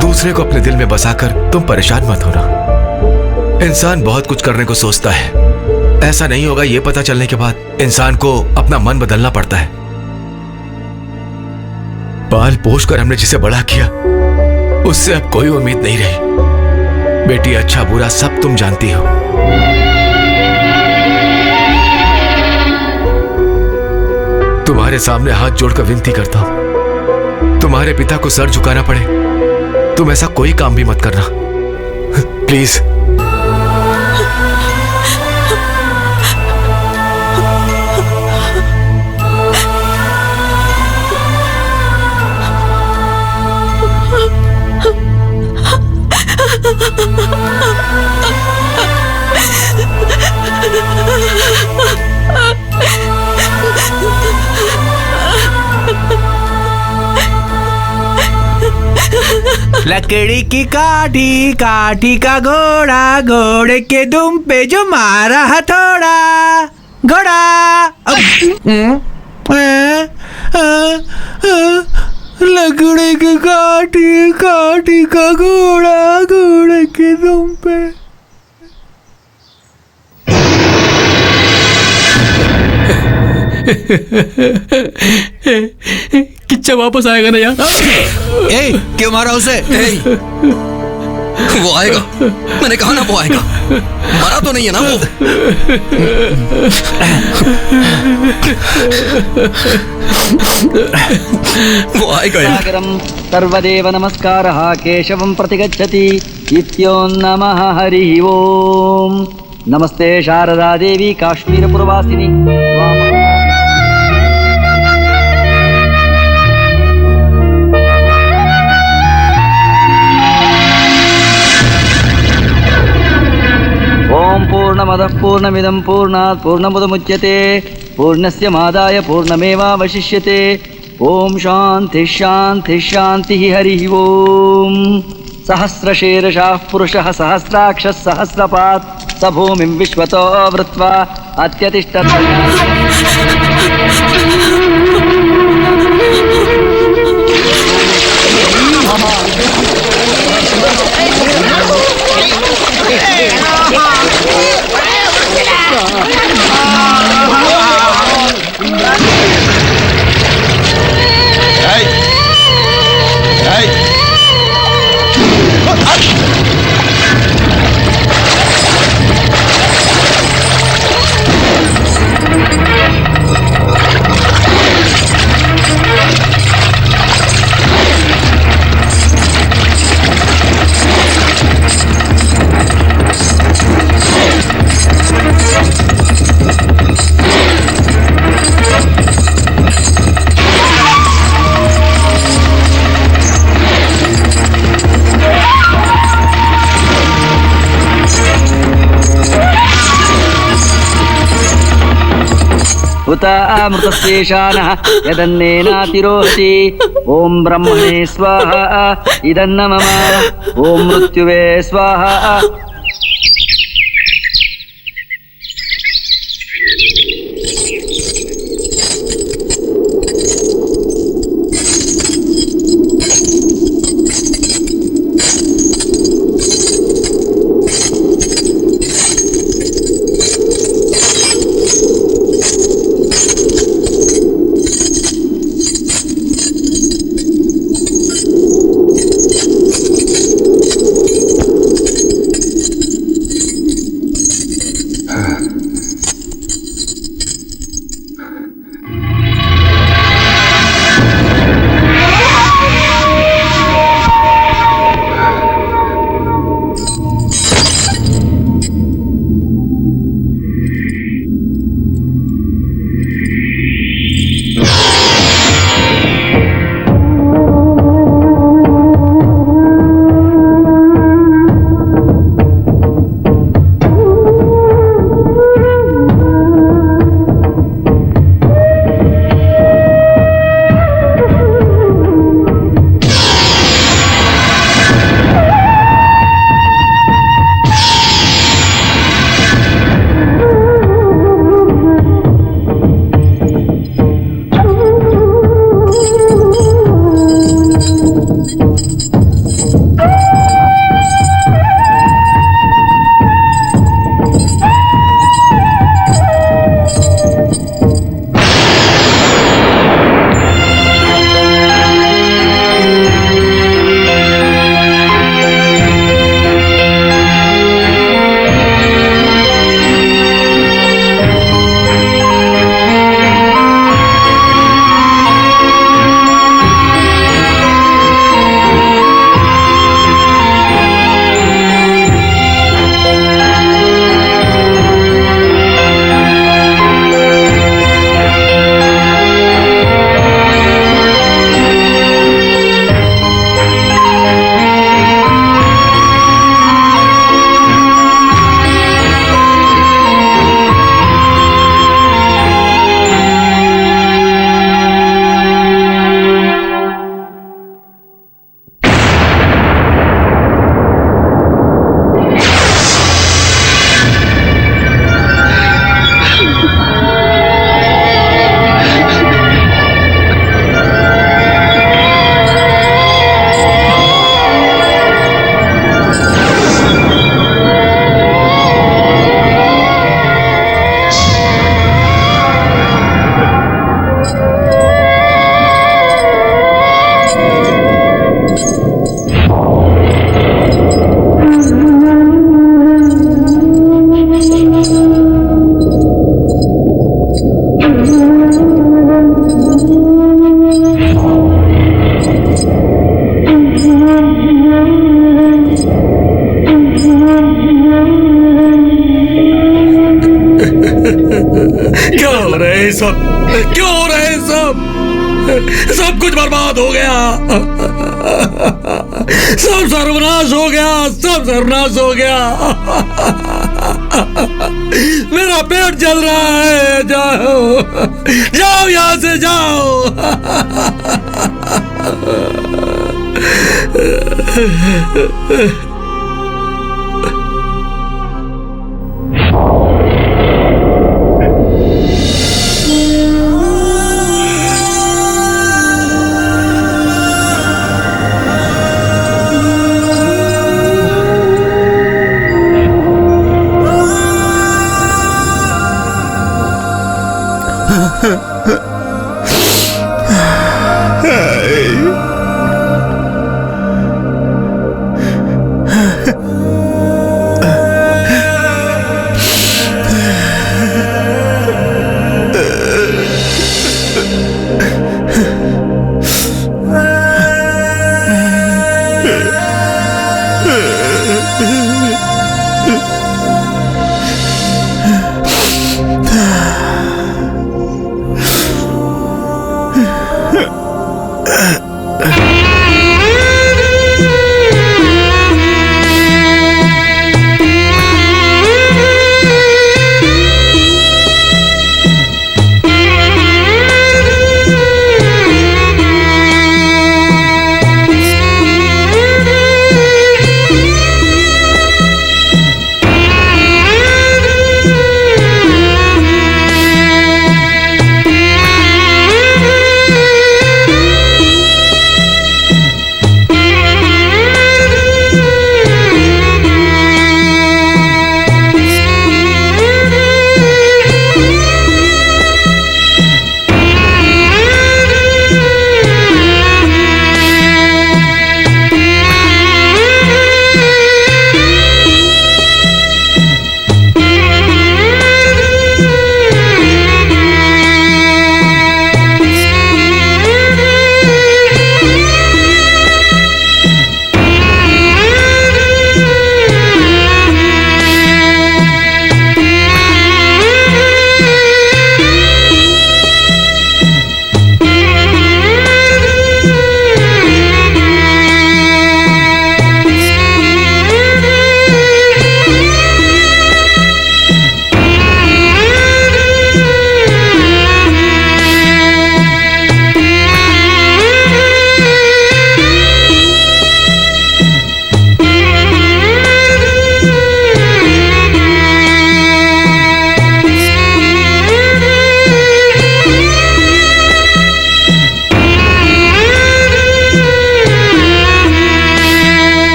दूसरे को अपने दिल में बसाकर तुम परेशान मत होना। इंसान बहुत कुछ करने को सोचता है, ऐसा नहीं होगा ये पता चलने के बाद इंसान को अपना मन बदलना पड़ता है। पाल पोष कर हमने जिसे बड़ा किया उससे अब कोई उम्मीद नहीं रही। बेटी, अच्छा बुरा सब तुम जानती हो। तुम्हारे सामने हाथ जोड़कर विनती करता हूं, तुम्हारे पिता को सर झुकाना पड़े तुम ऐसा कोई काम भी मत करना, प्लीज। लकड़ी की काठी, काठी का घोड़ा, घोड़े के दुम पे जो मारा हथौड़ा, घोड़ा। लकड़ी की काठी, काठी का घोड़ा, घोड़े के दुम पे। किच्चा वापस आएगा ना यार? ए, क्यों मारा उसे? वो आएगा, मैंने कहा ना वो आएगा। मरा तो नहीं है ना वो? वो आएगा यार। सर्वदेव नमस्कारः केशवं प्रतिगच्छति इत्यो नमः हरिः ओम। नमस्ते शारदा देवी काश्मीरपुरवासिनी। ओम पूर्णमदः पूर्णमिदं पूर्णात् पूर्णमुदमुच्यते पूर्णस्य मादाय पूर्णमेवावशिष्यते। ओम शांति शांति शांति हरिः ओम। सहस्रशीर्षः पुरुषः सहस्राक्षः सहस्रपात् स भूमिं विश्वतो वृत्वा अत्यतिष्ठत्। उता अमृतस्येषानः यदन्नेनातिरोहति। ओम ब्रह्मणे स्वाहा इदन्न मम। ओम मृत्युवे स्वाहा। है सब? क्यों हो रहा है सब? सब कुछ बर्बाद हो गया, सब सर्वनाश हो गया, सब सर्वनाश हो गया। मेरा पेट जल रहा है, जाओ जाओ यहां से जाओ।